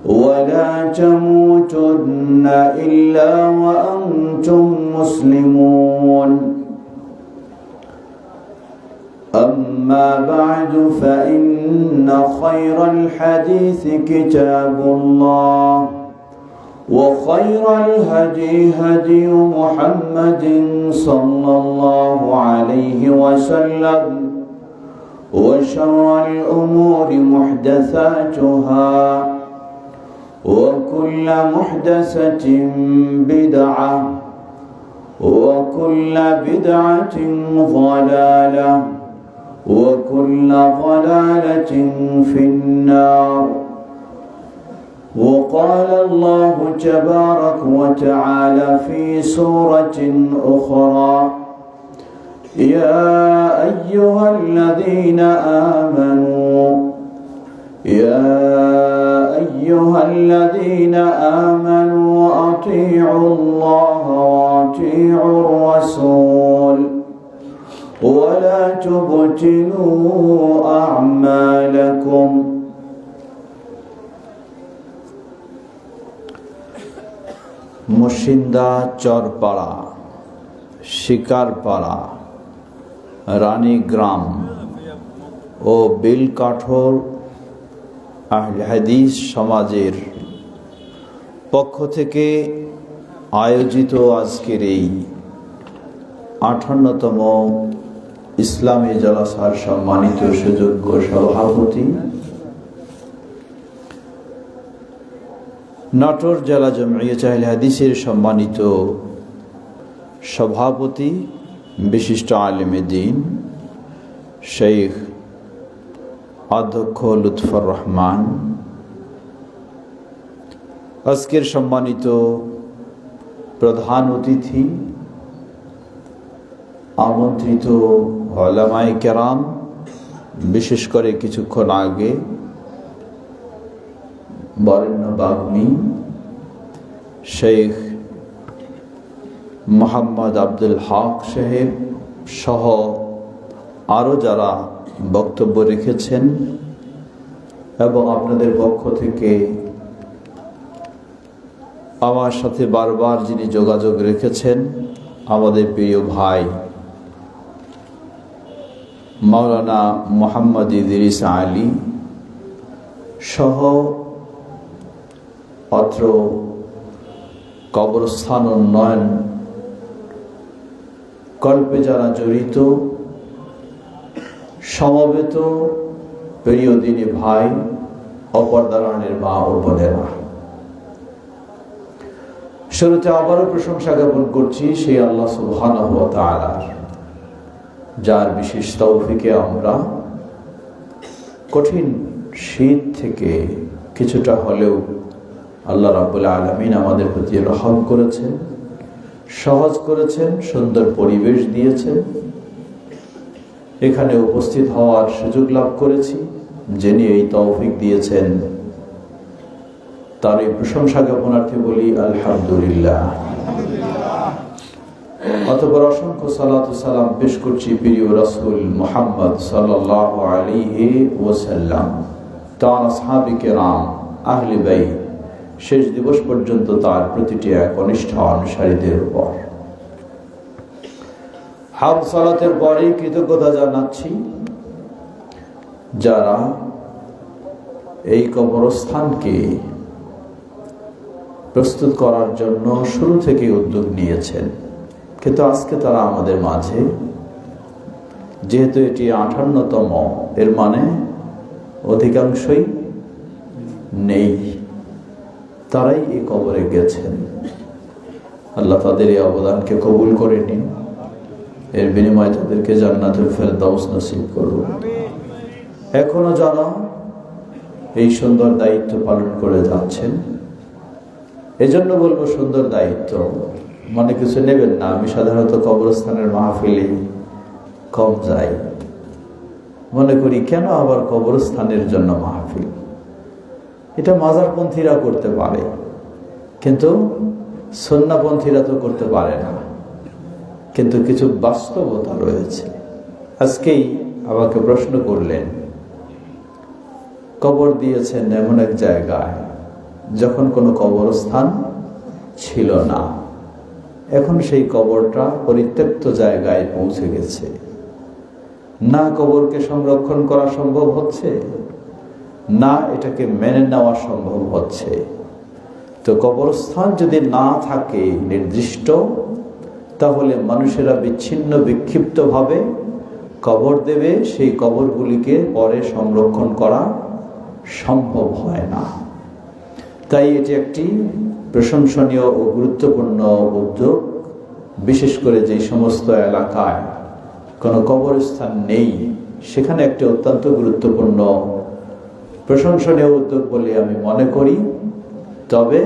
ولا تموتن إلا وأنتم مسلمون أما بعد فإن خير الحديث كتاب الله وخير الهدي هدي محمد صلى الله عليه وسلم وشر الأمور محدثاتها وكل محدثة بدعة وكل بدعة ضلالة وكل ضلالة في النار. وقال الله تبارك وتعالى في سورة أخرى: يا أيها الذين آمنوا أطيعوا الله وأطيعوا الرسول ولا تبطلوا أعمالكم. মুর্শিদা চরপাড়া, শিকারপাড়া, রানীগ্রাম ও বেলকাঠোর আহলে হাদিস সমাজের পক্ষ থেকে আয়োজিত আজকের এই 58তম ইসলামী জলসার সম্মানিত সুযোগ্য সভাপতি, নাটোর জেলা জমিয়ত আহলে হাদিসের সম্মানিত সভাপতি, বিশিষ্ট আলেমে দ্বীন শেখ অধ্যক্ষ লুৎফর রহমান, আজকের সম্মানিত প্রধান অতিথি, আমন্ত্রিত উলামায়ে কেরাম, বিশেষ করে কিছুক্ষণ আগে বরেণ্য বাগ্মী শেখ মোহাম্মদ আব্দুল হক সাহেব সহ আরও যারা বক্তব্য রেখেছেন এবং আপনাদের পক্ষ থেকে আমার সাথে বারবার যিনি যোগাযোগ রেখেছেন, আমাদের প্রিয় ভাই মাওলানা মোহাম্মদ ইদ্রিস আলী সহ অত্র কবরস্থান উন্নয়ন কল্পে যারা জড়িত, সমবেত প্রিয় দিনী ভাই, অপরদারানের মা ও বোনেরা, শুরুতে আবারও প্রশংসা জ্ঞাপন করছি সেই আল্লাহ সুবহানাহু ওয়া তাআলার, যার বিশেষ তৌফিকে আমরা কঠিন শীত থেকে কিছুটা হলেও আল্লাহ রাব্বুল আলামিন আমাদের প্রতি রহম করেছেন, সহজ করেছেন, সুন্দর পরিবেশ দিয়েছেন, এখানে উপস্থিত হওয়ার সুযোগ লাভ করেছি। যিনি এই তৌফিক দিয়েছেন তার এই প্রশংসা জ্ঞাপনার্থে বলি আলহামদুলিল্লাহ। অতঃপর অসংখ্য সালাত ও সালাম পেশ করছি প্রিয় রাসূল মুহাম্মদ সাল্লাল্লাহু আলাইহি ওয়াসাল্লাম, তার আসহাবে কেরাম, আহলে বাইত, শেষ দিবস পর্যন্ত তার প্রতিটি একনিষ্ঠ অনুসারীদের উপর। হামদ সালাতের পরে কৃতজ্ঞতা জানাচ্ছি যারা এই কবরস্থানকে প্রস্তুত করার জন্য শুরু থেকে উদ্যোগ নিয়েছেন, কিন্তু আজকে তারা আমাদের মাঝে, যেহেতু এটি 58তম, এর মানে অধিকাংশই নেই, তারাই এই কবরে গেছেন। আল্লাহ তাদের এই অবদানকে কবুল করে নিন, এর বিনিময়ে তাদেরকে জান্নাতুল ফেরদাউস নসিব করুন। এখনো যারা এই সুন্দর দায়িত্ব পালন করে যাচ্ছেন, এজন্য বলবো সুন্দর দায়িত্ব মনে কিছু নেবেন না। আমি সাধারণত কবরস্থানের মাহফিলে কম যাই, মনে করি কেন আবার কবরস্থানের জন্য মাহফিল, এটা মাজারপন্থীরা করতে পারে, কিন্তু সুন্নাহপন্থীরা তো করতে পারে না। কিন্তু কিছু বাস্তবতা রয়েছে। আজকেই আমাকে প্রশ্ন করলেন কবর দিয়েছেন এমন এক জায়গায় যখন কোনো কবরস্থান ছিল না। এখন সেই কবরটা পরিত্যক্ত জায়গায় পৌঁছে গেছে। না কবরকে সংরক্ষণ করা সম্ভব হচ্ছে, না এটাকে মেনে নেওয়া সম্ভব হচ্ছে। তো কবরস্থান যদি না থাকে নির্দিষ্ট, তাহলে মানুষেরা বিচ্ছিন্ন বিক্ষিপ্তভাবে কবর দেবে, সেই কবরগুলিকে পরে সংরক্ষণ করা সম্ভব হয় না। তাই এটি একটি প্রশংসনীয় ও গুরুত্বপূর্ণ উদ্যোগ, বিশেষ করে যে সমস্ত এলাকায় কোনো কবরস্থান নেই সেখানে একটি অত্যন্ত গুরুত্বপূর্ণ প্রশংসনীয় উদ্যোগ বলে আমি মনে করি। তবে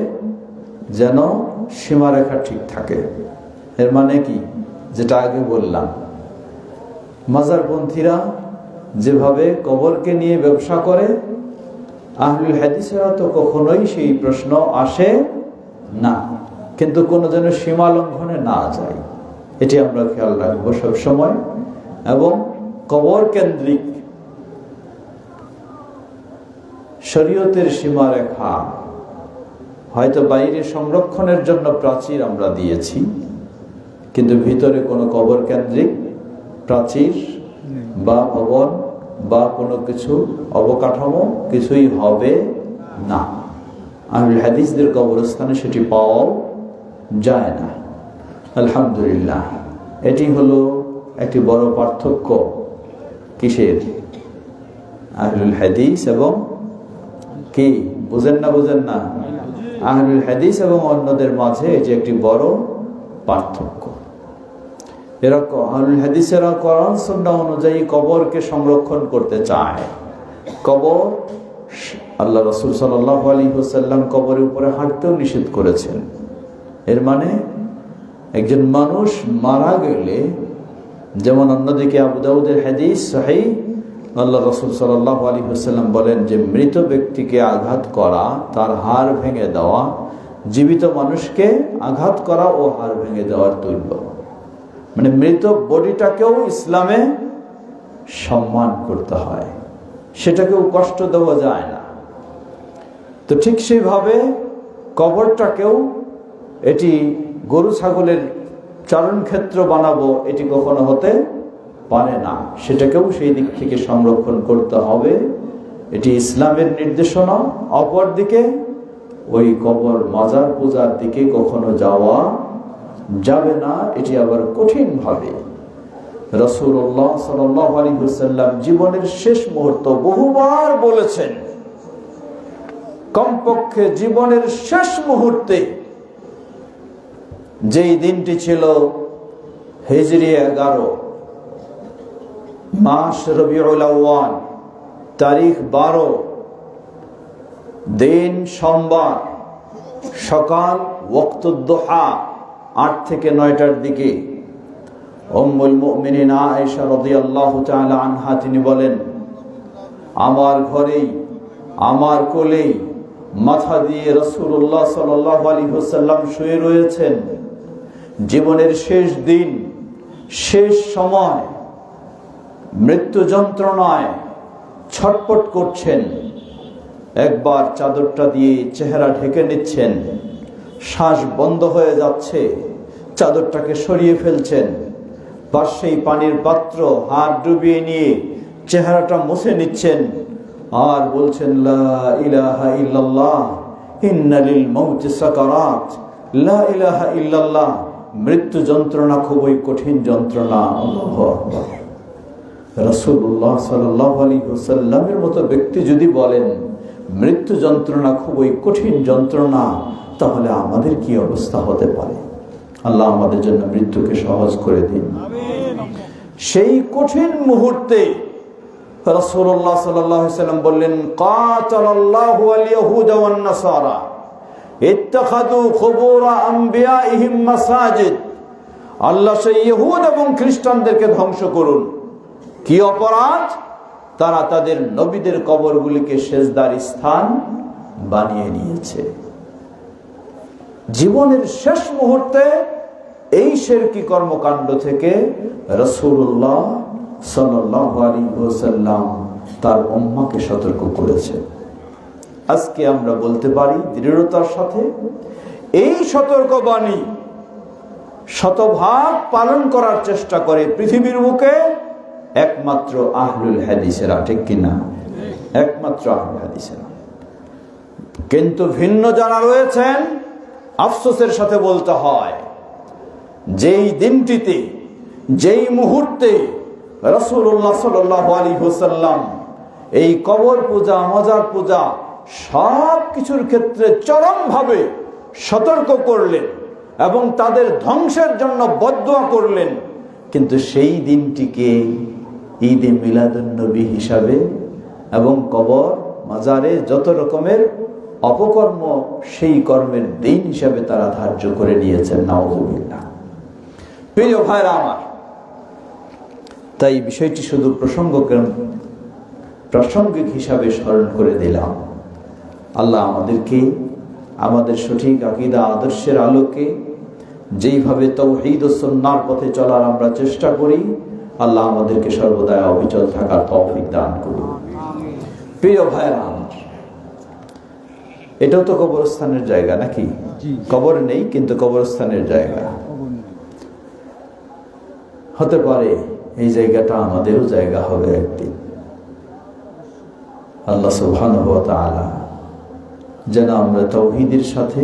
যেন সীমারেখা ঠিক থাকে। এর মানে কি, যেটা আগে বললাম, মাজারপন্থীরা যেভাবে কবরকে নিয়ে ব্যবসা করে, আহলুল হাদিসেরা তো কখনোই সেই প্রশ্ন আসে না। কিন্তু কোনো যেন সীমা লঙ্ঘনে না যায়, এটি আমরা খেয়াল রাখবো সবসময়। এবং কবর কেন্দ্রিক শরীয়তের সীমারেখা হয়তো বাইরে সংরক্ষণের জন্য প্রাচীর আমরা দিয়েছি, কিন্তু ভিতরে কোনো কবর কেন্দ্রিক প্রাচীর বা ভবন বা কোনো কিছু অবকাঠামো কিছুই হবে না। আহলুল হাদিসদের কবরস্থানে সেটি পাওয়া যায় না। আলহামদুলিল্লাহ, এটি হলো একটি বড় পার্থক্য। কিসের? আহলুল হাদিস এবং কি, বুঝেন না? আহলুল হাদিস এবং অন্যদের মাঝে এটি একটি বড় পার্থক্য। এরা আহলুল হাদিসেরা কোরআন সুন্নাহ অনুযায়ী কবরকে সংরক্ষণ করতে চায়। কবর, আল্লাহ রাসূল সাল্লাল্লাহু আলাইহি ওয়াসাল্লাম কবরের উপরে হাঁটতেও নিষেধ করেছেন। এর মানে একজন মানুষ মারা গেলে, যেমন অন্যদিকে আবু দাউদের হাদিস সহিহ, আল্লাহ রাসূল সাল্লাল্লাহু আলাইহি ওয়াসাল্লাম বলেন যে মৃত ব্যক্তিকে আঘাত করা, তার হাড় ভেঙে দেওয়া, জীবিত মানুষকে আঘাত করা ও হাড় ভেঙে দেওয়ার তুল্য। মানে মৃত বডিটাকেও ইসলামে সম্মান করতে হয়, সেটাকেও কষ্ট দেওয়া যায় না। তো ঠিক সেইভাবে কবরটাকেও, এটি গরু ছাগলের চারণ ক্ষেত্র বানাবো, এটি কখনো হতে পারে না। সেটাকেও সেই দিক থেকে সংরক্ষণ করতে হবে, এটি ইসলামের নির্দেশনা। অপরদিকে ওই কবর মাজার পূজার দিকে কখনো যাওয়া যাবে না। এটি আবার কঠিন ভাবে রাসূলুল্লাহ সাল্লাল্লাহু আলাইহি ওয়াসাল্লাম জীবনের শেষ মুহূর্ত বহুবার বলেছেন। কমপক্ষে জীবনের শেষ মুহূর্তে, যেই দিনটি ছিল হিজরি 11, মাস রবিউল আউয়াল, তারিখ 12, দিন সোমবার, সকাল ওয়াক্তুদ দুহা 8 থেকে 9টার দিকে উম্মুল মুমিনিন আয়েশা রাদিয়াল্লাহু তাআলা আনহা তিনি বলেন, আমার ঘরেই, আমার কোলেই মাথা দিয়ে রাসূলুল্লাহ সাল্লাল্লাহু আলাইহি ওয়াসাল্লাম শুয়ে রয়েছেন। জীবনের শেষ দিন, শেষ সময়, মৃত্যু যন্ত্রণায় ছটপট করছেন। একবার চাদরটা দিয়ে চেহারা ঢেকে নিচ্ছেন, শ্বাস বন্ধ হয়ে যাচ্ছে, চাদরটাকে সরিয়ে ফেলছেন। পাশেই পানির পাত্র, হাত ডুবিয়ে নিয়ে চেহারাটা মুছে নিচ্ছেন আর বলছেন, লা ইলাহা ইল্লাল্লাহ ইন্না লিল মাউতি সাকারাত, লা ইলাহা ইল্লাল্লাহ। মৃত্যু যন্ত্রণা খুবই কঠিন যন্ত্রণা। আল্লাহু আকবার। রাসূলুল্লাহ সাল্লাল্লাহু আলাইহি ওয়াসাল্লামের মতো ব্যক্তি যদি বলেন মৃত্যু যন্ত্রণা খুবই কঠিন যন্ত্রণা, তাহলে আমাদের কি অবস্থা হতে পারে? আল্লাহ আমাদের জন্য মৃত্যুকে সহজ করে দিন। সেই কঠিন মুহূর্তে রাসূলুল্লাহ সাল্লাল্লাহু আলাইহি ওয়াসাল্লাম বললেন, কাতালাল্লাহু আল ইয়াহুদা ওয়ান নাসারা ইত্তাখাযু কুবুর আমবিয়াইহিম মাসাজিদ। আল্লাহ সেই ইহুদ এবং খ্রিস্টানদেরকে ধ্বংস করুন। কি অপরাধ? তারা তাদের নবীদের কবরগুলিকে সেজদার স্থান বানিয়ে নিয়েছে। জীবনের শেষ মুহূর্তে এই শিরকি কর্মকাণ্ড থেকে রাসূলুল্লাহ সাল্লাল্লাহু আলাইহি ওয়াসাল্লাম তার উম্মাহকে সতর্ক করেছে। আজকে আমরা বলতে পারি দৃঢ়তার সাথে এই সতর্কবাণী শতভাগ পালন করার চেষ্টা করে পৃথিবীর বুকে একমাত্র আহলুল হাদিসেরা, ঠিক কিনা? একমাত্র আহলুল হাদিসেরা। কিন্তু ভিন্ন যারা রয়েছেন, আফসোসের সাথে বলতে হয়, যেই দিনটিতে, যেই মুহূর্তে রাসূলুল্লাহ সাল্লাল্লাহু আলাইহি ওয়াসাল্লাম এই কবর পূজা, মাজার পূজা সব কিছুর ক্ষেত্রে চরমভাবে সতর্ক করলেন এবং তাদের ধ্বংসের জন্য বদদুয়া করলেন, কিন্তু সেই দিনটিকে ঈদে মিলাদুন নবী হিসাবে এবং কবর মাজারে যত রকমের অপকর্ম সেই কর্মের দিন হিসাবে তারা ধার্য করে নিয়েছেন। নাউযুবিল্লাহ। প্রিয় ভাইরা আমার, তাই বিষয়টি শুধু প্রাসঙ্গিক হিসাবে স্মরণ করে দিলাম। আল্লাহ আমাদেরকে আমাদের সঠিক আকীদা আদর্শের আলোকে যেইভাবে তাওহীদ ও সুন্নাহর পথে চলার আমরা চেষ্টা করি, আল্লাহ আমাদেরকে সর্বদা অবিচল থাকার তৌফিক দান করুন। প্রিয় ভাইরা আমার, এটাও তো কবরস্থানের জায়গা নাকি? কবর নেই কিন্তু কবরস্থানের জায়গা। হতে পারে এই জায়গাটা আমাদেরও জায়গা হবে একদিন। আল্লাহ সুবহানাহু ওয়া তাআলা যেন আমরা তাওহীদের সাথে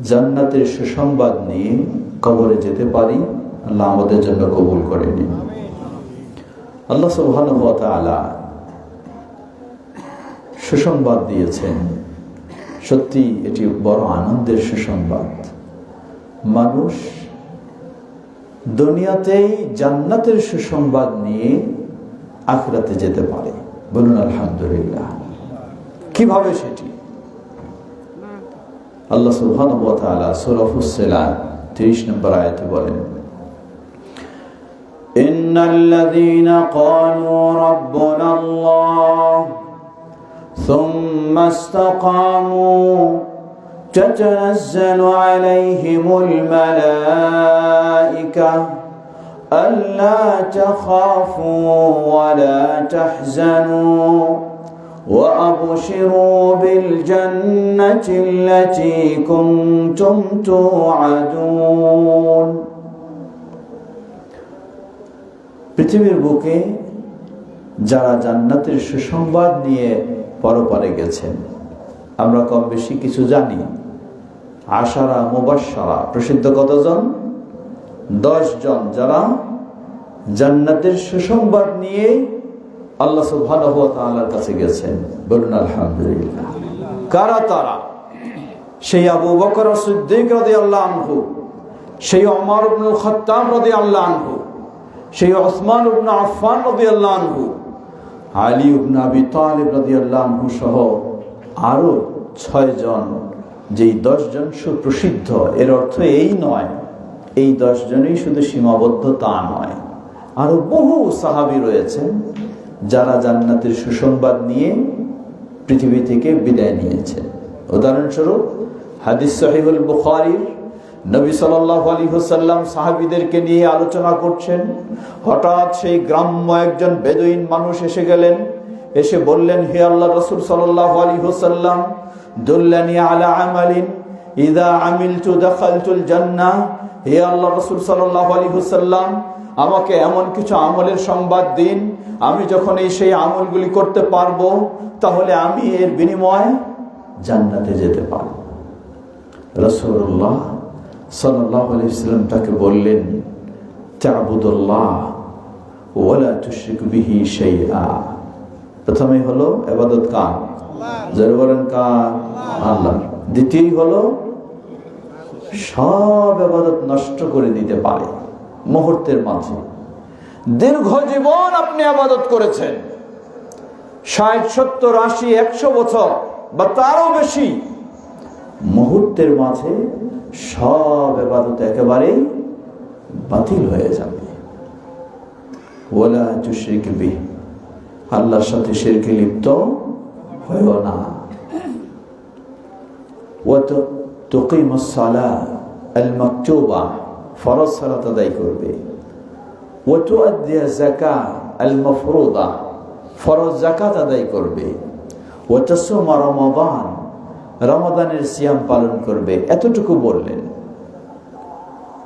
জান্নাতের সুসংবাদ নিয়ে কবরে যেতে পারি, আল্লাহ আমাদের জন্য কবুল করে নিন। আল্লাহ সুবহানাহু ওয়া তাআলা সুসংবাদ দিয়েছেন, সত্যি এটি বড় আনন্দের সুসংবাদ। মানুষ দুনিয়াতেই জান্নাতের সুসংবাদ নিয়ে আখিরাতে যেতে পারে। বলুন আলহামদুলিল্লাহ। কিভাবে সেটি? আল্লাহ সুবহানাহু ওয়া তাআলা সূরা ফুসসিলাত 30 নম্বর আয়াতে বলেন, ইন্নাল্লাযীনা ক্বালু রাব্বুনাল্লাহ সুম্মা ইসতাকামু تتنزل عليهم الملائكة ألا تخافوا ولا تحزنوا وأبشروا بالجنة التي كنتم توعدون। পৃথিবীর বুকে যারা জান্নাতের সুসংবাদ নিয়ে পরপারে গেছেন, আমরা কম বেশি কিছু জানি। আশারা মুবাশশারা প্রসিদ্ধ কতজন? 10 জন, যারা জান্নাতের সুসংবাদ নিয়ে আল্লাহ সুবহানাহু ওয়া তাআলার কাছে গেছেন। বলুন আলহামদুলিল্লাহ। কারা তারা? সেই আবু বকর সিদ্দিক রাদিয়াল্লাহু আনহু, সেই ওমর ইবনে খাত্তাব রাদিয়াল্লাহু আনহু, সেই ওসমান ইবনে আফফান রাদিয়াল্লাহু আনহু, আলী ইবনে আবি তালিব রাদিয়াল্লাহু আনহু সহ আরো 6 জন। যেই 10 জন সুপ্রসিদ্ধ, এর অর্থ এই নয় এই 10 জনই শুধু সীমাবদ্ধ, তা নয়। আরো বহু সাহাবী রয়েছেন যারা জান্নাতের সুসংবাদ নিয়ে পৃথিবী থেকে বিদায় নিয়েছেন। উদাহরণস্বরূপ হাদিস সহিহুল বুখারীর নবী সাল্লাল্লাহু আলাইহি ওয়াসাল্লাম সাহাবীদেরকে নিয়ে আলোচনা করছেন। হঠাৎ সেই গ্রাম্য একজন বেদুইন মানুষ এসে গেলেন, এসে বললেন, হে আল্লাহর রাসূল সাল্লাল্লাহু আলাইহি ওয়াসাল্লাম, দুল্লানি আলা আমালিন ইযা আমিলতু দাখালতুল জান্নাহ। হে আল্লাহর রাসূল সাল্লাল্লাহু আলাইহি ওয়াসাল্লাম, আমাকে এমন কিছু আমলের সংবাদ দিন, আমি যখন সেই আমলগুলি করতে পারবো তাহলে আমি এর বিনিময়ে জান্নাতে যেতে পারব। রাসূলুল্লাহ সাল্লাল্লাহু আলাইহি ওয়াসাল্লাম তাকে বললেন, তা'বুদুল্লাহ ওয়া লা তুশরিকু বিহি শাইআ। প্রথমে হলো ইবাদত কার? যারা বলেন কার? আল্লাহ। দ্বিতীয় হলো সব ইবাদত নষ্ট করে দিতে পারে মুহূর্তের মাঝে। দীর্ঘ জীবন আপনি ইবাদত করেছেন, 60, 70, 80, 100 বছর বা তারও বেশি, মুহূর্তের মাঝে সব ইবাদত একেবারে বাতিল হয়ে যাবে। ওয়ালা তুশরিক বিহি, আল্লাহর সাথে শিরকে লিপ্ত হয়ো না। ওয়া তুকিমুস সালাহ আল মাকতুবা, ফরজ সালাত আদায় করবে। ওয়া তুআদ্দি যাকাত আল মাফরুদা, ফরজ যাকাত আদায় করবে, ওয়াতাসুমা রমাদান, রমাদানের সিয়াম পালন করবে, এতটুকু বললেন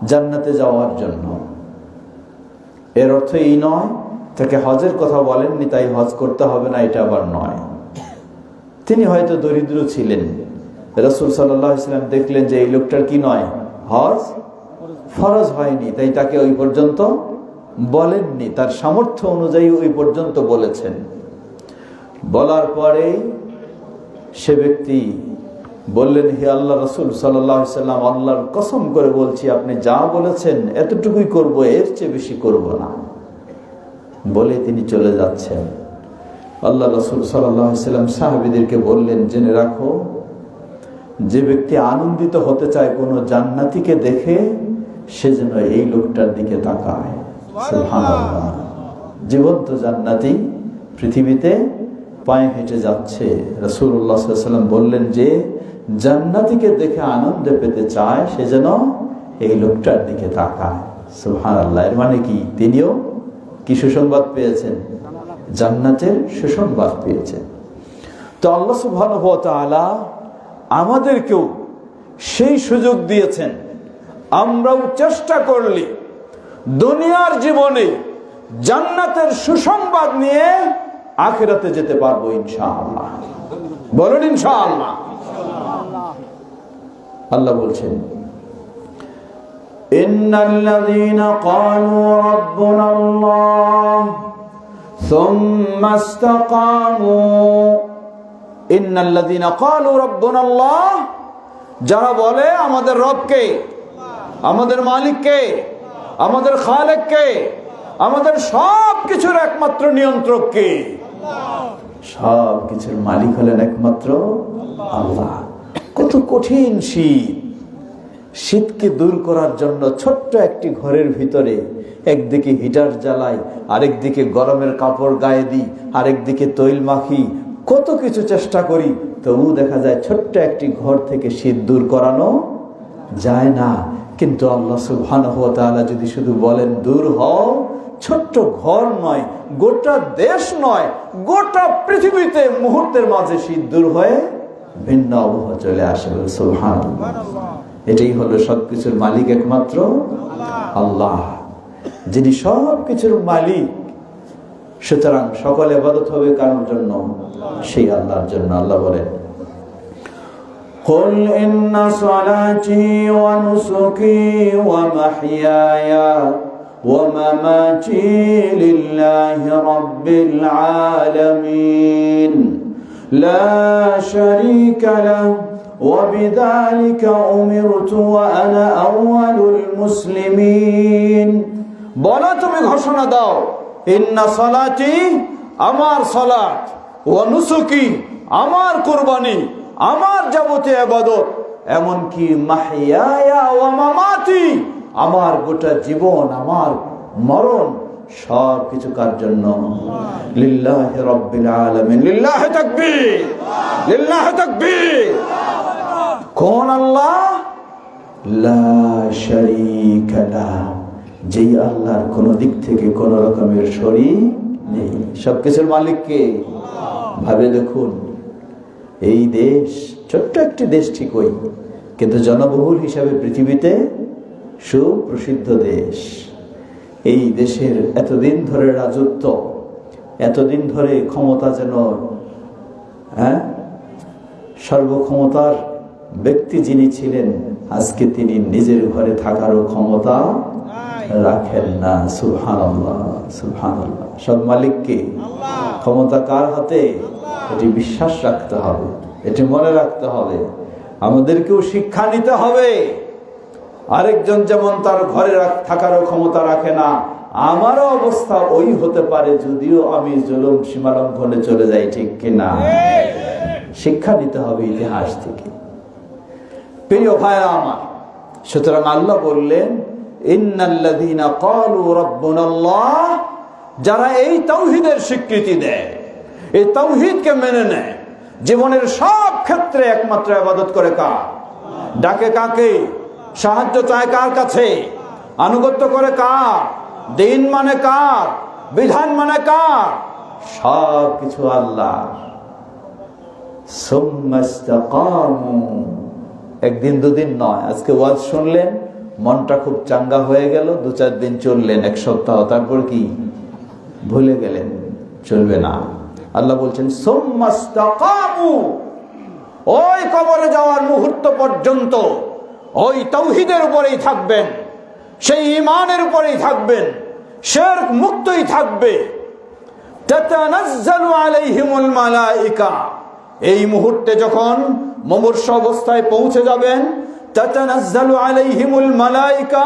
জান্নাতে যাওয়ার জন্য। এর অর্থ এই নয় তাকে হজের কথা বলেননি তাই হজ করতে হবে না, এটা আবার নয়। তিনি হয়তো দরিদ্র ছিলেন, রাসূল সাল্লাল্লাহু আলাইহি ওয়াসাল্লাম দেখলেন যে এই লোকটার কি নয়, হজ ফরজ হয়নি, তাই তাকে ওই পর্যন্ত বলেননি, তার সামর্থ্য অনুযায়ী ওই পর্যন্ত বলেছেন। বলার পরে সে ব্যক্তি বললেন, হে আল্লাহ রাসূল সাল্লাল্লাহু আলাইহি ওয়াসাল্লাম, আল্লাহর কসম করে বলছি আপনি যা বলেছেন এতটুকুই করব, এর চেয়ে বেশি করব না, বলে তিনি চলে যাচ্ছেন। আল্লাহ রাসূল সাল্লাল্লাহু আলাইহি ওয়াসাল্লাম সাহাবীদেরকে বললেন, জেনে রাখো যে ব্যক্তি আনন্দিত হতে চায় কোনো জান্নাতীকে দেখে সে যেন এই লোকটার দিকে তাকায়। সুবহানাল্লাহ, জীবন্ত জান্নাতী পৃথিবীতে পায়ে হেঁটে যাচ্ছে। রাসূলুল্লাহ সাল্লাল্লাহু আলাইহি ওয়াসাল্লাম বললেন যে জান্নাতীকে দেখে আনন্দ পেতে চায় সে যেন এই লোকটার দিকে তাকায়। সুবহানাল্লাহ, এর মানে কি তিনিও কি সুসংবাদ পেয়েছেন? জান্নাতের সুসংবাদ পেয়েছেন। তো আল্লাহ সুবহানাহু ওয়া তাআলা আমাদেরকেও সেই সুযোগ দিয়েছেন, আমরাও চেষ্টা করলে দুনিয়ার জীবনে জান্নাতের সুসংবাদ নিয়ে আখিরাতে যেতে পারবো ইনশাআল্লাহ। বলুন ইনশাআল্লাহ। আল্লাহ বলছেন, ইন্নাল্লাযীনা ক্বালু রাব্বুনাল্লাহ সুম্মা ইসতাকামু, ইন্নাল্লাযীনা ক্বালু রাব্বুনাল্লাহ, যারা বলে আমাদের রবকে, আমাদের মালিককে, আমাদের খালেককে, আমাদের সব কিছুর একমাত্র নিয়ন্ত্রক কে? সব কিছুর মালিক হলেন একমাত্র আল্লাহ। কত কঠিন শীত, শীতকে দূর করার জন্য ছোট্ট একটি ঘরের ভিতরে একদিকে হিটার জ্বালাই, আরেকদিকে গরমের কাপড় গায়ে দিই, আরেকদিকে তৈল মাখি, কত কিছু চেষ্টা করি, তবু দেখা যায় ছোট্ট একটি ঘর থেকে শীত দূর করানো যায় না। কিন্তু আল্লাহ সুবহানাহু ওয়া তাআলা যদি শুধু বলেন দূর হও, ছোট্ট ঘর নয়, গোটা দেশ নয়, গোটা পৃথিবীতে মুহূর্তের মাঝে শীত দূর হয়ে ভিন্ন আবহাওয়া চলে আসে। সুবহানাল্লাহ, এটাই হলো সবকিছুর মালিক একমাত্র আল্লাহ, যিনি সবকিছুর মালিক। সুতরাং সকল ইবাদত হবে কার জন্য? সেই আল্লাহর জন্য। আল্লাহ বলেন, قل إن صلاتي ونسكي ومحياي ومماتي لله رب العالمين لا شريك له وبذلك أمرت وأنا أول المسلمين। বলো, তুমি ঘোষণা দাও, ইন্না সালাতি, আমার সালাত, ওয়া নুসুকি, আমার কুরবানি, আমার যাবতীয় ইবাদত, এমনকি মাহইয়ায়া ওয়া মামাতি, আমার গোটা জীবন, আমার মরণ, সব কিছু কার জন্য? লিল্লাহি রাব্বিল আলামিন। লিল্লাহি তাকবীর, লিল্লাহি তাকবীর। কোন আল্লাহ? লা শারীকা লাহু, যেই আল্লাহর কোন দিক থেকে কোন রকমের শরীক নেই। সবকিছুর মালিক কে? ভাবে দেখুন, এই দেশ ছোট্ট একটি দেশ ঠিকই, কিন্তু জনবহুল হিসাবে পৃথিবীতে সুপ্রসিদ্ধ দেশ। এই দেশের এতদিন ধরে রাজত্ব, এতদিন ধরে ক্ষমতা, যেন সর্বক্ষমতার ব্যক্তি যিনি ছিলেন, আজকে তিনি নিজের ঘরে থাকারও ক্ষমতা রাখেন না। সুবহানাল্লাহ, সুবহানাল্লাহ। সব মালিক কে? ক্ষমতা কার হাতে? এটি বিশ্বাস রাখতে হবে, এটি মনে রাখতে হবে। আমাদেরকেও শিক্ষা নিতে হবে। আরেকজন যেমন তার ঘরে থাকারও ক্ষমতা রাখে না, আমারও অবস্থা ওই হতে পারে, যদিও আমি জুলুম সীমালঙ্ঘনে চলে যাই, ঠিক কিনা? শিক্ষা নিতে হবে ইতিহাস থেকে। প্রিয় ভাইরা আমার, সুতরাং আল্লাহ বললেন, ইন্নাল্লাযীনা ক্বালু রাব্বুনাল্লাহ, যারা এই তাওহীদের স্বীকৃতি দেয়, এই তাওহীদকে মেনে নেয়, জীবনের সব ক্ষেত্রে একমাত্র ইবাদত করে কার? ডাকে কাকে? সাহায্য চায় কার কাছে? আনুগত্য করে কার? দিন মানে কার? বিধান মানে কার? সব কিছু আল্লাহ। সুম্মা ইসতাকামু, একদিন দুদিন নয়, আজকে ওয়াজ শুনলেন, মনটা খুব চাঙ্গা হয়ে গেল, 2-4 দিন চললেন, 1 সপ্তাহ, তারপর কি ভুলে গেলেন? চলবে না। আল্লাহ বলছেন সুম্মা ইসতাকামু, ওই কবরে যাওয়ার মুহূর্ত পর্যন্ত ওই তাওহীদের উপরেই থাকবেন, সেই ঈমানের উপরেই থাকবেন, শিরক মুক্তই থাকবে। তাতানাজ্জালু আলাইহিমুল মালায়েকা, এই মুহূর্তে যখন মুমূর্ষ অবস্থায় পৌঁছে যাবেন, তাতানাজ্জালু আলাইহিমুল মালায়েকা,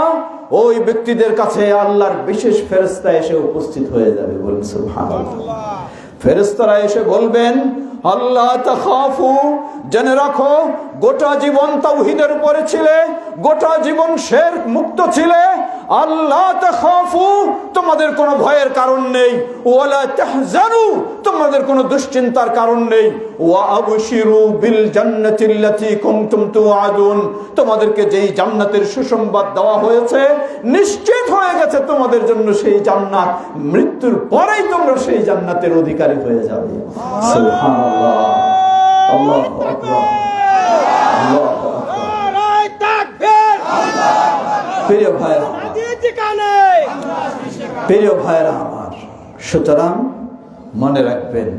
ওই ব্যক্তিদের কাছে আল্লাহর বিশেষ ফেরেশতা এসে উপস্থিত হয়ে যাবে। বলুন সুবহানাল্লাহ। ফেরেশতারা এসে বলবেন, আল্লাহ তাখাফু, জেনে রাখো গোটা জীবন তাওহীদের উপরে ছিলে, গোটা জীবন শিরক মুক্ত ছিলে। আল্লাহ তাখাফু, তোমাদের কোনো ভয়ের কারণ নেই। ওয়ালা তাহজানু, তোমাদের কোনো দুশ্চিন্তার কারণ নেই। ওয়া আবশিরু বিল জান্নাতিল্লাতী কুনতুম তুআদুন, তোমাদেরকে যেই জান্নাতের সুসংবাদ দেওয়া হয়েছে, নিশ্চিত হয়ে গেছে তোমাদের জন্য সেই জান্নাত। মৃত্যুর পরেই তোমরা সেই জান্নাতের অধিকারী হয়ে যাবে। সুবহানাল্লাহ, আল্লাহু আকবার, আল্লাহু আকবার, নারায়ে তাকবীর। প্রিয় ভাইরা, প্রিয় ভাইরা আমার, সুতরাং মনে রাখবেন,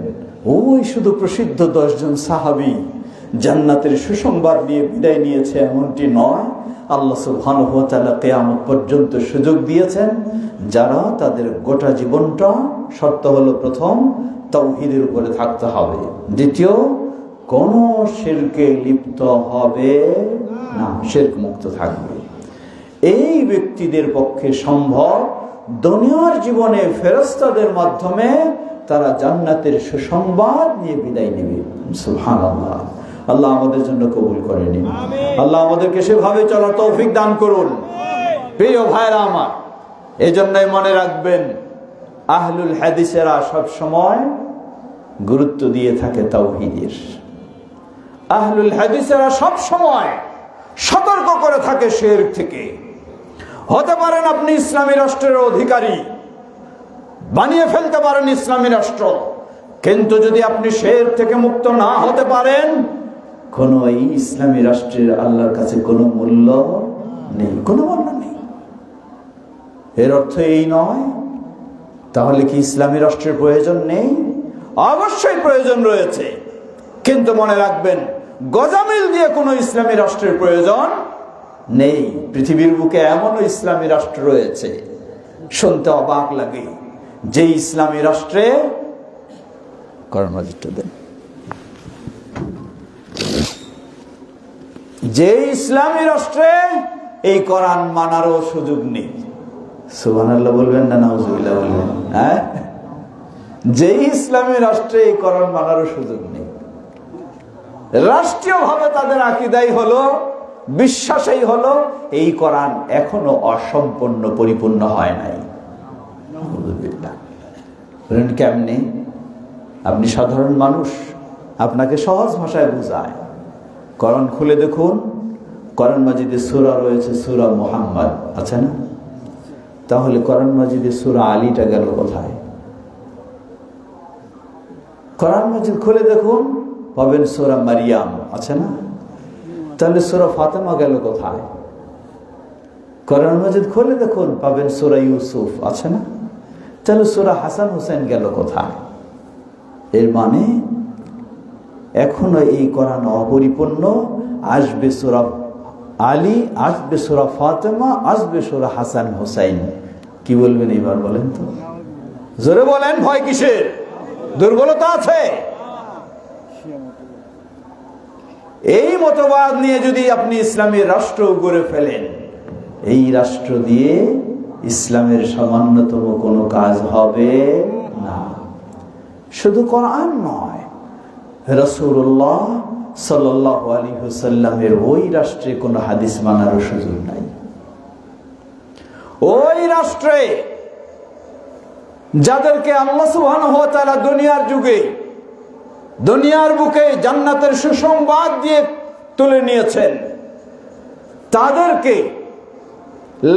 ওই শুধু প্রসিদ্ধ 10 জন সাহাবী জান্নাতের সুসংবাদ নিয়ে বিদায় নিয়েছে এমনটি নয়। আল্লাহ সুবহানাহু ওয়া তাআলা কিয়ামত পর্যন্ত সুযোগ দিয়েছেন, যারা তাদের গোটা জীবনটা, শর্ত হলো প্রথম তাওহীদের উপরে থাকতে হবে, দ্বিতীয় কোন শিরকে লিপ্ত হবে না, শিরক মুক্ত থাকবে। এই ব্যক্তিদের পক্ষে সম্ভব দুনিয়ার জীবনে ফেরেশতাদের মাধ্যমে তারা জান্নাতের সুসংবাদ নিয়ে বিদায় নেবে। সুবহানাল্লাহ। আল্লাহ আমাদের জন্য কবুল করে নিন। আল্লাহ আমাদেরকে সেভাবে চলার তৌফিক দান করুন। প্রিয় ভাইরা আমার, এই জন্যই মনে রাখবেন, আহলুল হাদিসেরা সব সময় গুরুত্ব দিয়ে থাকে তাওহীদের। আহলুল হাদিসেরা সব সময় সতর্ক করে থাকে শিরক থেকে। হতে পারেন আপনি ইসলামী রাষ্ট্রের অধিকারী, বানিয়ে ফেলতে পারেন ইসলামী রাষ্ট্র, কিন্তু যদি আপনি শিরক থেকে মুক্ত না হতে পারেন, কোন এই ইসলামী রাষ্ট্রের আল্লাহর কাছে কোনো মূল্য নেই, কোনো মূল্য নেই। এর অর্থ এই নয় তাহলে কি ইসলামী রাষ্ট্রের প্রয়োজন নেই? অবশ্যই প্রয়োজন রয়েছে, কিন্তু মনে রাখবেন, গজামিল দিয়ে কোনো ইসলামী রাষ্ট্রের প্রয়োজন নেই। পৃথিবীর বুকে এমনও ইসলামী রাষ্ট্র রয়েছে, শুনতে অবাক লাগে, যে ইসলামী রাষ্ট্রে যে ইসলামী রাষ্ট্রে এই কোরআন মানারও সুযোগ নেই। সুবহানাল্লাহ বলবেন না নাউজুবিল্লাহ বলবেন? হ্যাঁ, যে ইসলামী রাষ্ট্রে এই কোরআন মানারও সুযোগ নেই। রাষ্ট্রীয়ভাবে তাদের আকীদাই হলো, বিশ্বাসই হলো, এই কোরআন এখনো অসম্পূর্ণ, পরিপূর্ণ হয় নাই। বলেন কেমনে? আপনি সাধারণ মানুষ, আপনাকে সহজ ভাষায় বুঝায়। কোরআন খুলে দেখুন, কোরআন মাজিদে সূরা রয়েছে সূরা মুহাম্মদ, আছে না? তাহলে কোরআন মাজিদে সূরা আলীটা গেল কোথায়? কোরআন মাজিদ খুলে দেখুন, পাবেন সূরা মারিয়াম, আছে না? তাহলে সূরা ফাতেমা গেল কোথায়? কোরআন মাজিদ খুলে দেখুন, পাবেন সূরা ইউসুফ, আছে না? তাহলে সূরা হাসান হুসেন গেল কোথায়? এর মানে এখনো এই কোরআন অপরিপূর্ণ। আসবে সূরা আলী, আসবে সূরা ফাতেমা, আসবে সূরা হাসান হুসাইন। কি বলবেন এবার বলেন তো? জোরে বলেন, ভয় কিসের? দুর্বলতা আছে? এই মতবাদ নিয়ে যদি আপনি ইসলামী রাষ্ট্র গড়ে ফেলেন, এই রাষ্ট্র দিয়ে ইসলামের সামান্যতম কোনো কাজ হবে না। শুধু কোরআন নয়, রাসূলুল্লাহ সাল্লাল্লাহু আলাইহি ওয়াসাল্লামের ওই রাষ্ট্রে কোনো হাদিস মানার সুযোগ নাই। ওই রাষ্ট্রে যাদেরকে আল্লাহ সুবহানাহু ওয়া তাআলা দুনিয়ার যুগে, দুনিয়ার বুকে জান্নাতের সুসংবাদ দিয়ে তুলে নিয়েছেন, তাদেরকে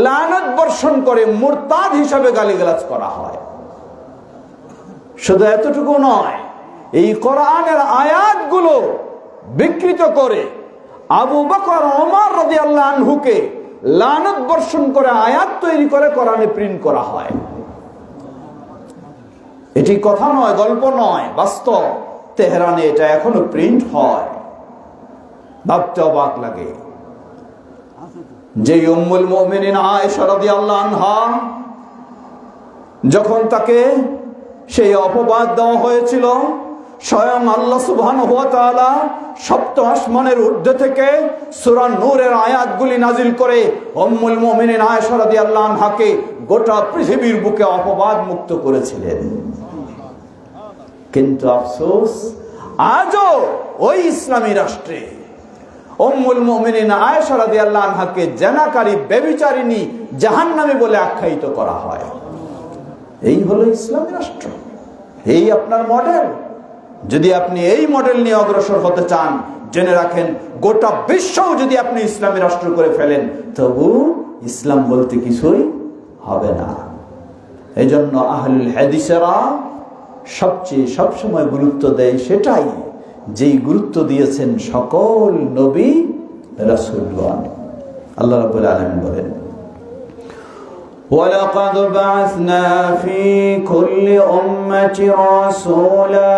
লানত বর্ষণ করে মুরতাদ হিসাবে গালিগালাজ করা হয়। শুধু এতটুকু নয়, এই কোরআনের আয়াতগুলো বিকৃত করে আবু বকর ওমর রাদিয়াল্লাহু আনহুকে লানত বর্ষণ করে আয়াত তৈরি করে কোরআনে প্রিন্ট করা হয়। এটি কথা নয়, গল্প নয়, বাস্তব। তেহরানে এটা এখনো প্রিন্ট হয়। ভাবতে অবাক লাগে যে উম্মুল মুমিনিন আয়েশা রাদিয়াল্লাহু আনহা যখন তাকে সেই অপবাদ দেওয়া হয়েছিল, স্বয়ং আল্লাহ সুবহানাহু ওয়া তাআলা সপ্তম আসমানের ঊর্ধ্বে থেকে সূরা নূরের আয়াতগুলি নাজিল করে উম্মুল মুমিনিন আয়েশা রাদিয়াল্লাহু আনহাকে গোটা পৃথিবীর বুকে অপবাদ মুক্ত করেছিলেন। কিন্তু আফসোস, আজও ওই ইসলামী রাষ্ট্রে উম্মুল মুমিনিন আয়েশা রাদিয়াল্লাহু আনহাকে জেনাকারী, ব্যভিচারিণী, জাহান্নামী বলে আখ্যায়িত করা হয়। এই হলো ইসলামী রাষ্ট্র, এই আপনার মডেল। যদি আপনি এই মডেল নিয়ে অগ্রসর হতে চান, জেনে রাখেন গোটা বিশ্বও যদি আপনি ইসলামী রাষ্ট্র করে ফেলেন, তবু ইসলাম বলতে কিছুই হবে না। এই জন্য আহলুল হাদিসেরা সবসময় গুরুত্ব দেয় সেটাই, যেই গুরুত্ব দিয়েছেন সকল নবী রাসূলগণ। আল্লাহ রাব্বুল আলামিন বলেন, ওয়ালাকাদ বা'আসনা ফি কুল্লি উম্মাতিন রাসূলা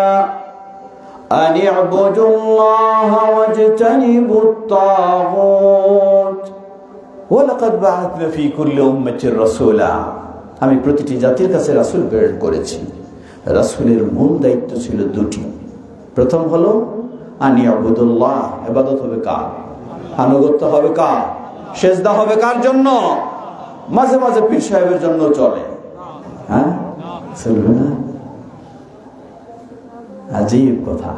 আন ই'বুদুল্লাহা ওয়াজতানিবুত তাগুত। ওয়ালাকাদ বা'আসনা ফি কুল্লি উম্মাতিন রাসূলা, আমি প্রতিটি জাতির কাছে রাসূল প্রেরণ করেছি। রাসূলের মূল দায়িত্ব ছিল দুটি। প্রথম হলো আন ই'বুদুল্লাহ, ইবাদত হবে কার? আনুগত্য হবে কার? সেজদা হবে কার জন্য? মাঝে মাঝে পীর সাহেবের জন্য চলে, হ্যাঁ চলবে না। আজীব কথা,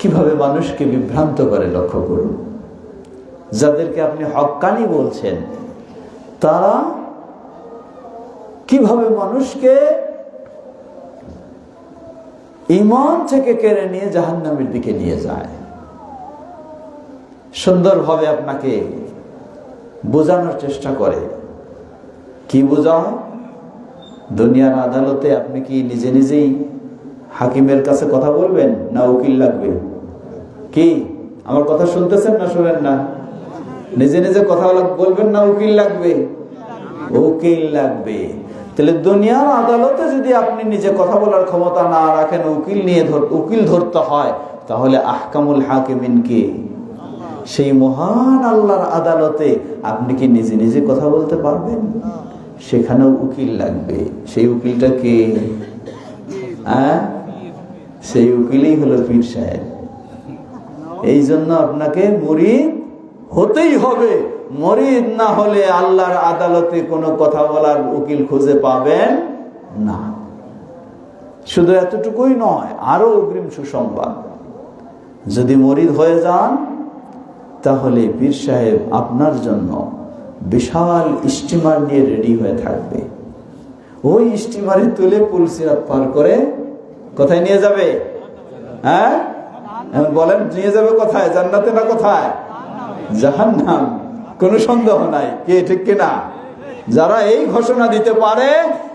কিভাবে মানুষকে বিভ্রান্ত করে লক্ষ্য করুন। যাদেরকে আপনি হক্কানি বলছেন, তারা কিভাবে মানুষকে ঈমান থেকে কেড়ে নিয়ে জাহান্নামের দিকে নিয়ে যায়। সুন্দরভাবে আপনাকে বোঝানোর চেষ্টা করে। কি বোঝায়? দুনিয়ার আদালতে আপনি কি নিজে নিজেই হাকিমের কাছে কথা বলবেন, না উকিল লাগবে? কি আমার কথা শুনতেছেন না শুনেন না? নিজে নিজে কথা বলবেন না উকিল লাগবে? উকিল লাগবে। তাহলে দুনিয়ার আদালতে যদি আপনি নিজে কথা বলার ক্ষমতা না রাখেন, উকিল ধরতে হয়, তাহলে আহকামুল হাকিমিন কে? সেই মহান আল্লাহর আদালতে আপনি কি নিজে নিজে কথা বলতে পারবেন? সেখানেও উকিল লাগবে। সেই উকিলটা কে? সেই উকিলই হলো পীর সাহেব। এই জন্য আপনাকে মুরিদ হতেই হবে। মুরিদ না হলে আল্লাহর আদালতে কোনো কথা বলার উকিল খুঁজে পাবেন না। শুধু এতটুকুই নয়, আরো অগ্রিম সুসংবাদ, যদি মুরিদ হয়ে যান তাহলে পীর সাহেব আপনার জন্য বিশাল স্টিমার নিয়ে রেডি হয়ে থাকবে। ওই স্টিমারে তুলে পুলসিরাত পার করে কোথায় নিয়ে যাবে? হ্যাঁ বলেন, নিয়ে যাবে কোথায়? জান্নাতে না কোথায়? জাহান্নাম। কোনো সন্দেহ নাই, কে ঠিক কিনা? যারা এই ঘোষণা দিতে পারে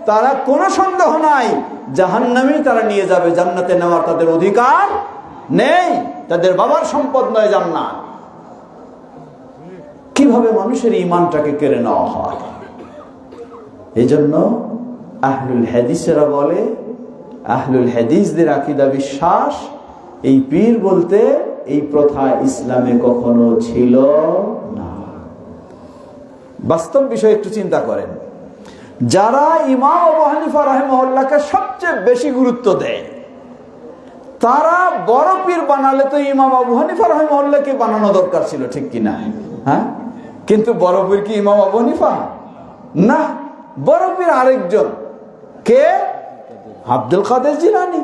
তারা কোনো সন্দেহ নাই জাহান্নামে তারা নিয়ে যাবে। জান্নাতে নেওয়ার তাদের অধিকার নেই, তাদের বাবার সম্পদ নয় জান্নাত। কিভাবে মানুষের ঈমানটাকে কেড়ে নেওয়া হয়? এই জন্য আহলুল হাদিসেরা বলে, আহলুল হাদিসদের আকীদা বিশ্বাস, এই পীর বলতে এই প্রথা ইসলামে কখনো ছিল না। বাস্তব বিষয় একটু চিন্তা করেন। যারা ইমাম আবু হানিফা রাহিমাহুল্লাহকে সবচেয়ে বেশি গুরুত্ব দেয়, তারা বড় পীর বানালে তো ইমাম আবু হানিফা রাহিমাহুল্লাহকে বানানো দরকার ছিল, ঠিক কিনা? হ্যাঁ, কিন্তু বড় পীর কি ইমাম আবু হানিফা? না, বড় পীর আরেকজন। কে? আব্দুল কাদের জিলানী।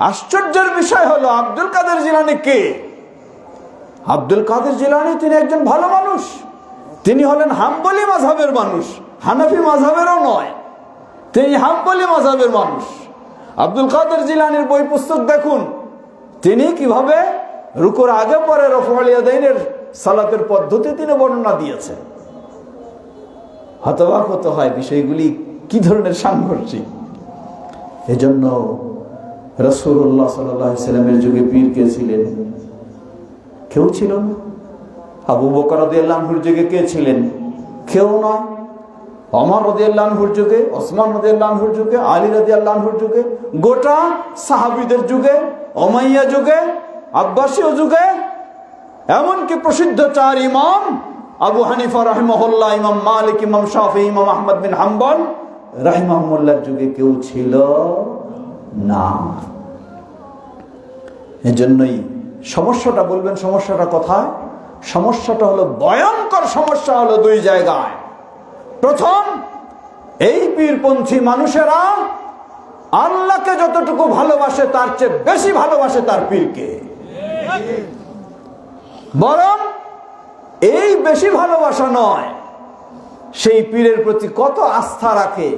আশ্চর্যের বিষয় হলো, আব্দুল কাদের জিলানী কে? আব্দুল কাদের জিলানী তিনি একজন ভালো মানুষ। তিনি হলেন হাম্বলি মাযহাবের মানুষ, হানাফি মাযহাবেরও নয়, তিনি হাম্বলি মাযহাবের মানুষ। আব্দুল কাদের জিলানীর বই পুস্তক দেখুন, তিনি কিভাবে রুকুর আগে পরে রফউল ইয়াদাইনের সালাতের পদ্ধতি তিনি বর্ণনা দিয়েছেন। হতবাক হতে হয় বিষয়গুলি কি ধরনের সাংঘর্ষিক। এজন্য রাসূলুল্লাহ সাল্লাল্লাহু আলাইহি ওয়াসাল্লামের যুগে পীর কে ছিলেন? কেউ ছিল না। আবু বকর রাদিয়াল্লাহু আনহুর যুগে কে ছিলেন? কেউ নয়। ওমর রাদিয়াল্লাহু আনহুর যুগে, ওসমান রাদিয়াল্লাহু আনহুর যুগে, আলী রাদিয়াল্লাহু আনহুর যুগে, গোটা সাহাবীদের যুগে, উমাইয়া যুগে, আব্বাসীয় যুগে, এমনকি প্রসিদ্ধ চার ইমাম আবু হানিফা রাহিমাহুল্লাহ, ইমাম মালিক, ইমাম শাফিঈ, ইমাম আহমদ বিন হাম্বল রাহিমাহুল্লাহর যুগে কেউ ছিল না। এজন্যই সমস্যাটা বলবেন, সমস্যাটা কোথায়? সমস্যাটা হলো, ভয়ঙ্কর সমস্যা হলো দুই জায়গায়। প্রথম, এই পীরপন্থী মানুষেরা আল্লাহকে যতটুকু ভালোবাসে তার চেয়ে বেশি ভালোবাসে তার পীরকে। বরং এই বেশি ভালোবাসা নয়, সেই পীরের প্রতি কত আস্থা রাখে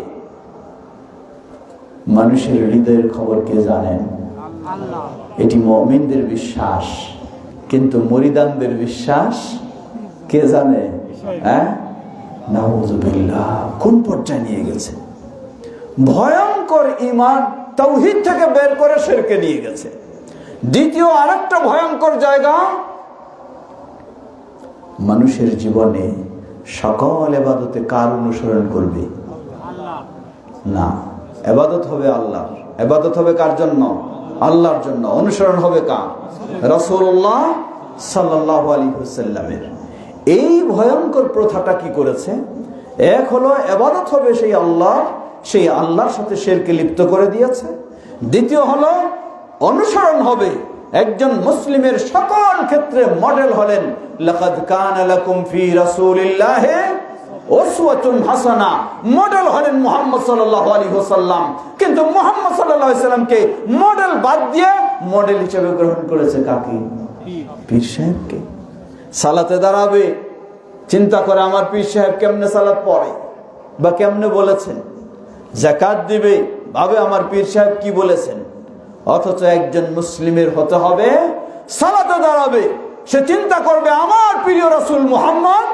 মানুষের হৃদয়ের খবর কে জানেন? এটি মুমিনদের বিশ্বাস, কিন্তু মুরিদানদের বিশ্বাস কে জানে? নাউযুবিল্লাহ, কোন পর্যায়ে নিয়ে গেছে? ভয়ঙ্কর ঈমান তাওহীদ থেকে বের করে শিরকে নিয়ে গেছে। দ্বিতীয় আরেকটা ভয়ঙ্কর জায়গা, মানুষের জীবনে সকল ইবাদতে কার অনুসরণ করবে? না, ইবাদত হবে আল্লাহর। ইবাদত হবে কার জন্য? আল্লাহর জন্য। অনুসরণ হবে কার? রাসূলুল্লাহ সাল্লাল্লাহু আলাইহি ওয়াসাল্লামের। এই ভয়ঙ্কর প্রথাটা কি করেছে? এক হলো ইবাদত হবে সেই আল্লাহ, সেই আল্লাহর সাথে শিরকে লিপ্ত করে দিয়েছে। দ্বিতীয় হলো অনুসরণ হবে, একজন মুসলিমের সকল ক্ষেত্রে মডেল হলেন লাকাদ কানা লাকুম ফি রাসূলিল্লাহি উসওয়াতুন হাসানা, মডেল হলেন মুহাম্মদ সাল্লাল্লাহু আলাইহি ওয়াসাল্লাম। কিন্তু মুহাম্মদ সাল্লাল্লাহু আলাইহি ওয়াসাল্লামকে মডেল বাদ দিয়ে মডেল হিসেবে গ্রহণ করেছে কাকে? পীর সাহেবকে। সালাতে দাঁড়াবে, চিন্তা করে আমার পীর সাহেব কেমনে সালাত পড়ে বা কেমনে বলেছেন। যাকাত দিবে, ভাবে আমার পীর সাহেব কি বলেছেন। অথচ একজন মুসলিমের হতে হবে, সালাতে দাঁড়াবে, সে চিন্তা করবে আমার প্রিয় রাসূল মুহাম্মদ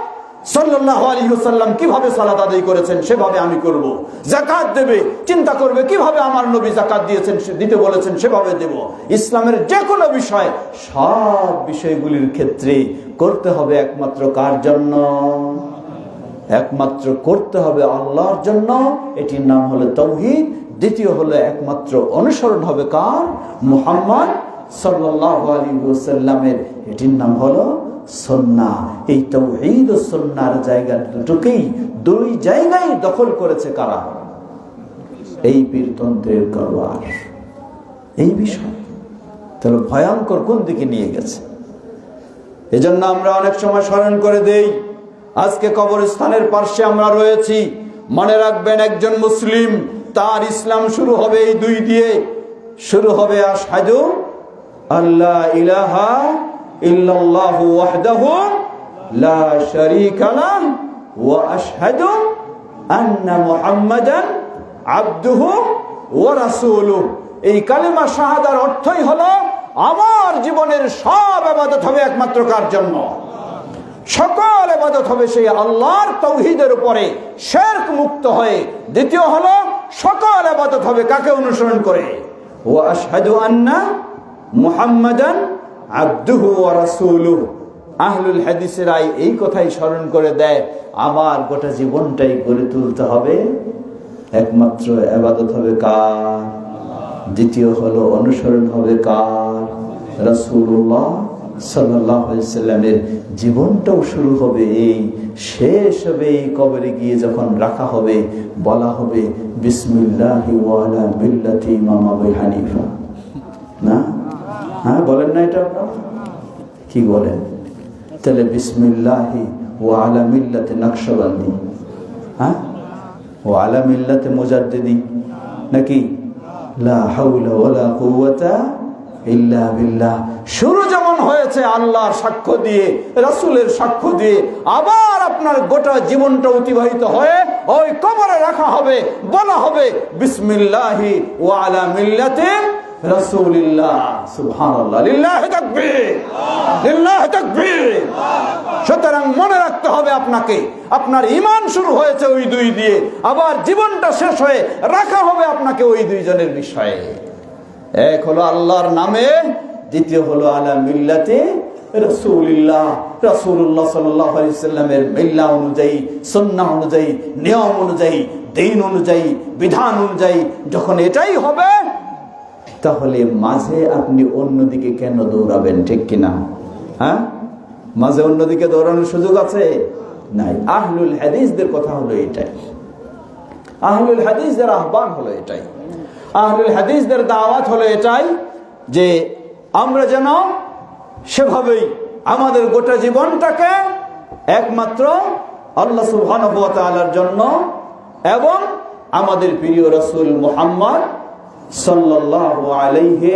সাল্লাল্লাহু আলাইহি ওয়াসাল্লাম কিভাবে সালাত আদায় করেছেন সেভাবে আমি করব। যাকাত দেবে, চিন্তা করবে কিভাবে আমার নবী যাকাত দিয়েছেন, দিতে বলেছেন সেভাবে দেব। ইসলামের যে কোনো বিষয়, সব বিষয়গুলির ক্ষেত্রে করতে হবে একমাত্র কার জন্য? একমাত্র করতে হবে আল্লাহর জন্য। এটির নাম হলো তাওহীদ। দ্বিতীয় হলো একমাত্র অনুসরণ হবে কার? মুহাম্মদ সাল্লাল্লাহু আলাইহি ওয়াসাল্লামের। এটির নাম হলো সুন্নাহ। এই তাওহীদ ও সুন্নাহর জায়গা দুটোকেই, দুই জায়গায় দখল করেছে কারা? এই পীরতন্ত্রের কারবার। এই বিষয় তাহলে ভয়ঙ্কর কোন দিকে নিয়ে গেছে। এজন্য আমরা অনেক সময় স্মরণ করে দেই, আজকে কবরস্থানের পাশে আমরা রয়েছি, মনে রাখবেন একজন মুসলিম তার ইসলাম শুরু হবে এই দুই দিয়ে। শুরু হবে আশহাদু আল্লা ইলাহা ইল্লাল্লাহু ওয়াহদাহু লা শারীকা লাহু ওয়া আশহাদু আন্না মুহাম্মাদান আবদুহু ওয়া রাসূলুহু। এই কালিমা শাহাদার অর্থই হলো আমার জীবনের সব ইবাদত হবে একমাত্র কার জন্য? সকল ইবাদত হবে সেই আল্লাহর তাওহীদের উপরে, শিরক মুক্ত হয়ে। দ্বিতীয় হলো সকল ইবাদত হবে কাকে অনুসরণ করে? ওয়া আশহাদু আন্না মুহাম্মাদান আবদুহু ওয়া রাসূলুহু। আহলুল হাদিসেরা এই কথাই স্মরণ করে দেয়, আমার গোটা জীবনটাই গড়ে তুলতে হবে একমাত্র ইবাদত হবে কার? দ্বিতীয় হলো অনুসরণ হবে কার? রাসূলুল্লাহ সাল্লাল্লাহু আলাইহি ওয়াসাল্লামের। জীবনটাও শুরু হবে এই, শেষ হবে এই কবরে গিয়ে যখন রাখা হবে, বলা হবে বিসমিল্লাহি ওয়া আলা মিল্লাতি ইমাম আবু হানিফা। না, হ্যাঁ বলেন না এটা? কি বলেন? তাহলে বিসমিল্লাহি ওয়া আলা মিল্লাতি নকশবন্দি, হ্যাঁ, ওয়া আলা মিল্লাতি মুজাদ্দিদি, নাকি? লা হাওলা ওয়ালা কুওয়াতা ইল্লা বিল্লাহ। শুরু যেমন হয়েছে আল্লাহর সাক্ষ্য দিয়ে, রাসূলের সাক্ষ্য দিয়ে, আবার আপনার গোটা জীবনটা অতিবাহিত হয়ে ওই কবরে রাখা হবে, বলা হবে বিসমিল্লাহি ওয়া আলা মিল্লাতি রাসূলিল্লাহ। সুবহানাল্লাহ, লিল্লাহি তাকবীর, লিল্লাহি তাকবীর। সুতরাং মনে রাখতে হবে আপনাকে, আপনার ঈমান শুরু হয়েছে ওই দুই দিয়ে, আবার জীবনটা শেষ হয়ে রাখা হবে আপনাকে ওই দুইজনের বিষয়ে। এক হলো আল্লাহর নামে, দ্বিতীয় হলো আলা মিল্লাতে রাসূলুল্লাহ, রাসূলুল্লাহ সাল্লাল্লাহু আলাইহি ওয়াসাল্লামের মিল্লা অনুযায়ী, সুন্নাহ অনুযায়ী, নিয়ম অনুযায়ী, দ্বীন অনুযায়ী, বিধান অনুযায়ী যখন এটাই হবে, তাহলে মাঝে আপনি অন্যদিকে কেন দৌড়াবেন? ঠিক কিনা? হ্যাঁ, মাঝে অন্যদিকে দৌড়ানোর সুযোগ আছে? নাই। আহলুল হাদিসদের কথা হলো এটাই, আহলুল হাদিসদের আহ্বান হলো এটাই, আহলুল হাদিসদের দাওয়াত হলো এটাই যে আমরা যেন সেভাবেই আমাদের গোটা জীবনটাকে একমাত্র আল্লাহ সুবহানাহু ওয়া তাআলার জন্য এবং আমাদের প্রিয় রাসূল মুহাম্মদ সাল্লাল্লাহু আলাইহি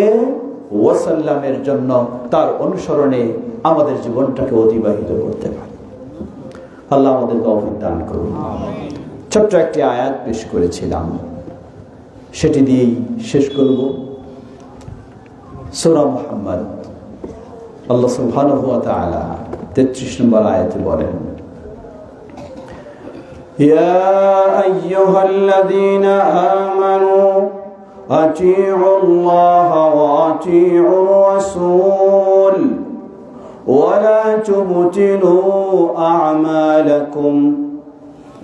ওয়াসাল্লামের জন্য, তার অনুসরণে আমাদের জীবনটাকে অতিবাহিত করতে পারি। আল্লাহ আমাদের তৌফিক দান করুন। ছোট্ট একটি আয়াত পেশ করেছিলাম, সেটি দিয়েই শেষ করব। সূরা মুহাম্মদ, আল্লাহ সুবহানাহু ওয়া তাআলা 33 নম্বর আয়াতে বলেন, ইয়া আইয়ুহাল্লাযীনা আমানু আতিউল্লাহ ওয়া আতিউর রাসূল ওয়া লা তুবতিলু আ'মালাকুম।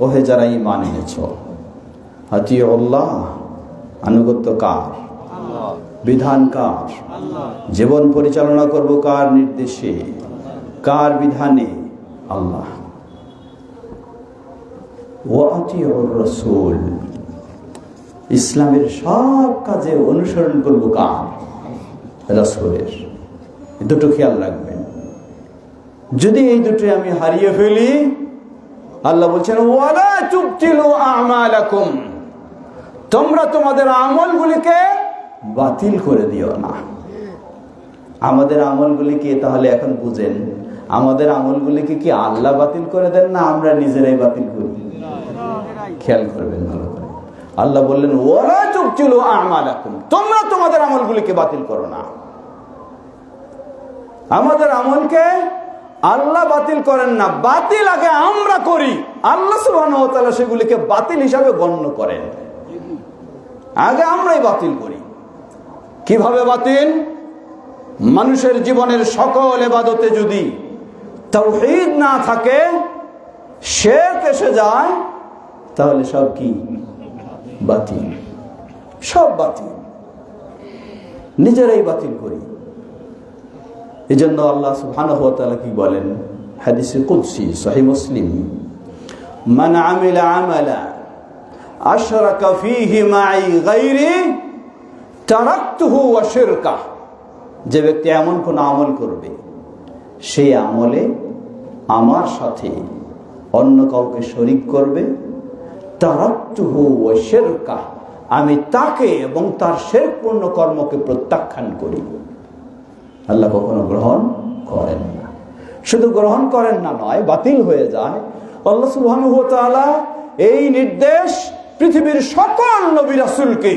ওহে যারা ঈমান এনেছো, আতিউল্লাহ, আনুগত্য কার? আল্লাহ। বিধান কার? আল্লাহ। জীবন পরিচালনা করব কার নির্দেশে, কার বিধানে? আল্লাহ। ওয়া আতিউর রাসূল, ইসলামের সব কাজে অনুসরণ করব কার? রাসূলের। দুটো খেয়াল রাখবেন, যদি এই দুটো আমি হারিয়ে ফেলি, আল্লাহ বলছেন ওয়ালা তুবতিলু আমালাকুম, তোমরা তোমাদের আমলগুলিকে বাতিল করে দিও না। আমাদের আমলগুলিকে তাহলে এখন বুঝেন, আমাদের আমলগুলিকে কি আল্লাহ বাতিল করে দেন না আমরা নিজেরাই বাতিল করি? খেয়াল করবেন ভালো করে। আল্লাহ বললেন ওয়ালা তুবতিলু আমালাকুম, তোমরা তোমাদের আমলগুলিকে বাতিল করো না। আমাদের আমলকে আল্লাহ বাতিল করেন না, বাতিল আগে আমরা করি, আল্লাহ সুবহানাহু ওয়া তাআলা সেগুলিকে বাতিল হিসাবে গণ্য করেন। আগে আমরাই বাতিল করি। কিভাবে বাতিল? মানুষের জীবনের সকল ইবাদতে যদি তাওহীদ না থাকে, শিরক এসে যায়, তাহলে সব কি বাতিল, সব বাতিল, নিজেরাই বাতিল করি। এজন্য আল্লাহ সুবহানাহু ওয়া তাআলা কি বলেন হাদিসে কুদসি সহিহ মুসলিম, মান আমিলা আমালা আশরাকা ফীহি মাই গায়রি তারাকতুহু ওয়া শিরকা, যে ব্যক্তি এমন কোন আমল করবে, সেই আমলে আমার সাথে অন্য কাউকে শরীক করবে, তারাকতুহু ওয়া শিরকা, আমি তাকে এবং তার শিরকপূর্ণ কর্মকে প্রত্যাখ্যান করি। আল্লাহ কখনো গ্রহণ করেন না। শুধু গ্রহণ করেন না নয়, বাতিল হয়ে যায়। আল্লাহ সুবহানাহু ওয়া তাআলা এই নির্দেশ পৃথিবীর সকল নবী রাসূলকে,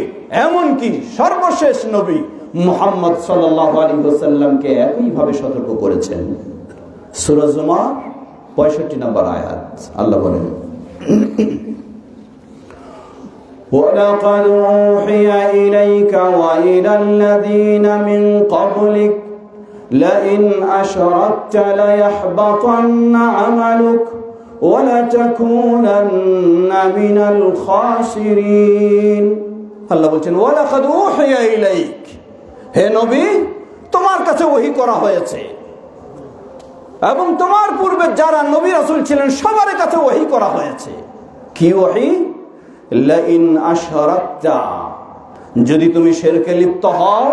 এমনকি সর্বশেষ নবী মুহাম্মদ সাল্লাল্লাহু আলাইহি ওয়াসাল্লামকে একইভাবে সতর্ক করেছেন। সূরা জুমার 65 নম্বর আয়াত, আল্লাহ বলেন وَلَقَدْ أُوحِيَ إِلَيْكَ وَإِلَى الَّذِينَ مِنْ قَبْلِكَ لَئِنْ أَشْرَكْتَ لَيَحْبَطَنَّ عَمَلُكَ وَلَتَكُونَنَّ مِنَ الْخَاسِرِينَ। আল্লাহ বলছেন ওয়ালাকাদ উহিয়া ইলাইক, হে নবী, তোমার কাছে ওহী করা হয়েছে, এবং তোমার পূর্বে যারা নবী রাসূল ছিলেন সবার কাছে ওহী করা হয়েছে। কি ওহী? লাইন আশরাকতা, যদি তুমি শিরকে লিপ্ত হও,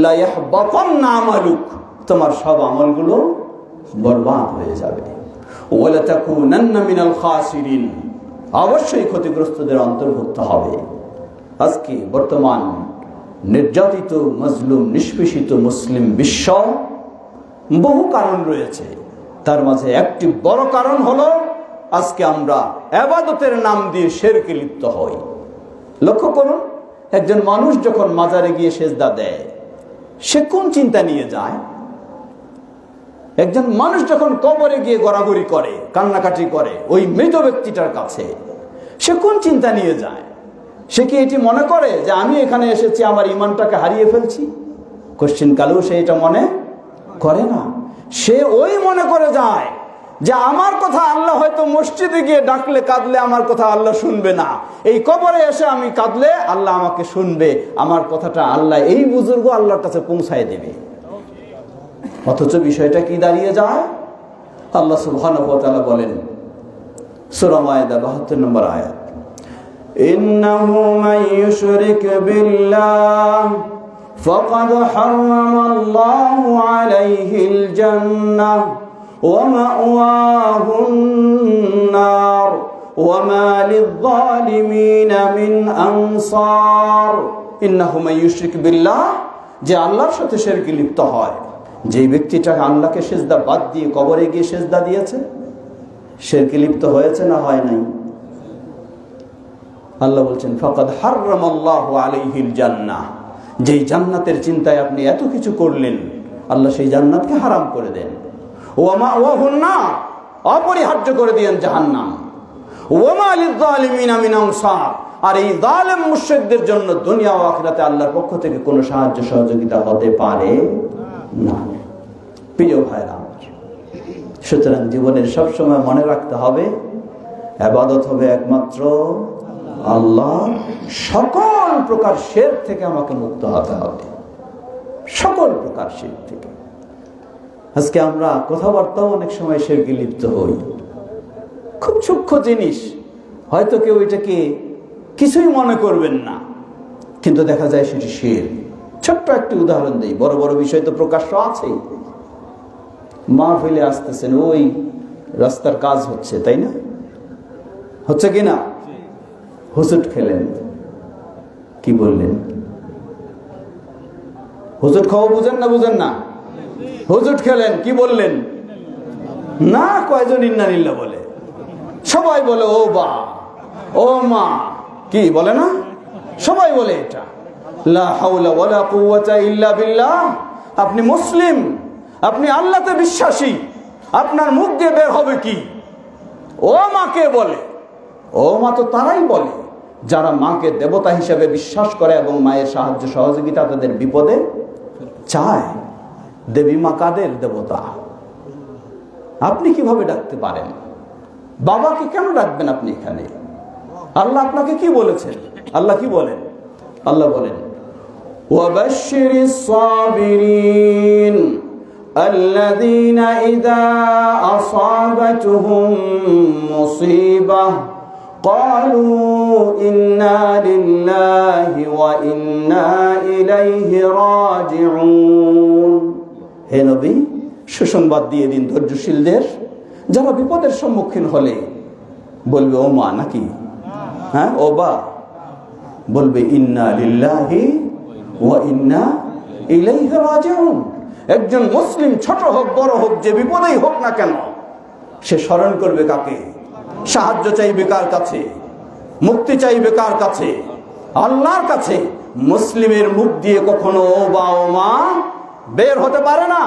লা ইয়াহবাতান্না আমালুক, তোমার সব আমলগুলো বরবাদ হয়ে যাবে। ওয়ালা তাকুনান্না মিনাল খাসিরিন, অবশ্যই ক্ষতিগ্রস্তদের অন্তর্ভুক্ত হবে। আজকে বর্তমান নির্যাতিত, মজলুম, নিষ্পেষিত মুসলিম বিশ্ব, বহু কারণ রয়েছে, তার মাঝে একটি বড় কারণ হলো আজকে আমরা ইবাদতের নাম দিয়ে শিরকে লিপ্ত হই। লক্ষ্য করুন, একজন মানুষ যখন মাজারে গিয়ে সেজদা দেয়, সে কোন চিন্তা নিয়ে যায়? একজন মানুষ যখন কবরে গিয়ে গড়াগড়ি করে, কান্নাকাটি করে ওই মৃত ব্যক্তিটার কাছে, সে কোন চিন্তা নিয়ে যায়? সে কি এটি মনে করে যে আমি এখানে এসেছি আমার ইমানটাকে হারিয়ে ফেলছি? কোশ্চিন কালেও সে এটা মনে করে না। সে ওই মনে করে যায় যে আমার কথা আল্লাহ হয়তো মসজিদে গিয়ে ডাকলে কাঁদলে আমার কথা আল্লাহ শুনবে না, এই কবরে এসে আমি কাঁদলে আল্লাহ আমাকে শুনবে, আমার কথাটা আল্লাহ এই বুজুর্গ আল্লাহর কাছে পৌঁছায় দেবে। অথচ বিষয়টা কি দাঁড়িয়ে যায়? আল্লাহ সুবহানাহু ওয়া তাআলা বলেন সূরা মায়েদা 72 নম্বর আয়াত, ইন্নাহু মান ইউশরিক বিল্লাহ ফাকাদ হারামাল্লাহু আলাইহিল জান্নাহ ওয়া মাওয়াহুন নার ওয়া মা লিয-যালিমিনা মিন আনসার। ইন্নাহু মান ইউশরিক বিল্লাহ, যে আল্লাহর সাথে শিরকে লিপ্ত হয়, যে ব্যক্তিটা আল্লাহকে সিজদা বাদ দিয়ে কবরে গিয়ে সিজদা দিয়েছে, শিরকে লিপ্ত হয়েছে না হয় নাই? আল্লাহ বলছেন ফাকাদ হারামাল্লাহু আলাইহিল জান্নাহ, যেই জান্নাতের চিন্তায় আপনি এত কিছু করলেন আল্লাহ সেই জান্নাতকে হারাম করে দেন। ওয়া মাওয়াহুন নার, অপরিহার্য করে দেন জাহান্নাম। ওয়া মা লিয-যালিমিনা মিন আনসার, আর এই জালেম মুশরিকদের জন্য দুনিয়া ও আখিরাতে আল্লাহর পক্ষ থেকে কোনো সাহায্য সহযোগিতা হতে পারে না। প্রিয় ভাইরা, সুতরাং জীবনের সবসময় মনে রাখতে হবে ইবাদত হবে একমাত্র আল্লাহ। সকল প্রকার শিরক থেকে আমাকে মুক্ত হতে হবে, সকল প্রকার শিরক থেকে। আজকে আমরা কথাবার্তাও অনেক সময় শিরকে লিপ্ত হই, খুব সূক্ষ্ম জিনিস, হয়তো কেউ এটাকে কিছুই মনে করবেন না, কিন্তু দেখা যায় সেটি শিরক। ছোট্ট একটি উদাহরণ দেই, বড় বড় বিষয় তো প্রকাশ্য আছেই। মাহফিলে আসতেছেন, ওই রাস্তার কাজ হচ্ছে, তাই না? হচ্ছে কি না? হুজুট খেলেন, কি বললেন? হুজুট খাওয়া বুঝেন না? বুঝেন না? হুজুট খেলেন, কি বললেন? না, কয়জন ইন্নালিল্লাহ বলে? সবাই বলে ও বা, ও মা, কি বলে না? সবাই বলে এটা। লা হাওলা ওয়ালা কুওয়াতা ইল্লা বিল্লাহ। আপনি মুসলিম, আপনি আল্লাহতে বিশ্বাসী, আপনার মুখ দিয়ে বের হবে কি ও মা কে বলে? ও মা তো তারাই বলে যারা মাকে দেবতা হিসেবে বিশ্বাস করে এবং মায়ের সাহায্য সহযোগিতা তাদের বিপদে চায়। দেবী মা কাদের দেবতা? আপনি কিভাবে ডাকতে পারেন? বাবাকে কেন ডাকবেন আপনি এখানে? আল্লাহ আপনাকে কি বলেছেন? আল্লাহ কি বলেন? আল্লাহ বলেন ওয়াবাশশিরিস সাবিরিন আল্লাযীনা ইযা আসাবাতুহুম মুসিবাহ ক্বালু ইন্না লিল্লাহি ওয়া ইন্না ইলাইহি রাজিউন। হে নবী, সুসংবাদ দিয়ে দিন ধৈর্যশীলদের, যারা বিপদের সম্মুখীন হলে বলবে ও মা নাকি, হ্যাঁ ও বা, বলবে ইন্না লিল্লাহি ওয়া ইন্না ইলাইহি রাজিউন। একজন মুসলিম ছোট হোক বড় হোক, যে বিপদেই হোক না কেন, সে স্মরণ করবে কাকে? সাহায্য চাইবে কার কাছে? মুক্তি চাইবে কার কাছে? আল্লাহর কাছে। মুসলিমের মুখ দিয়ে কখনো ও বা ও মা বের হতে পারে না।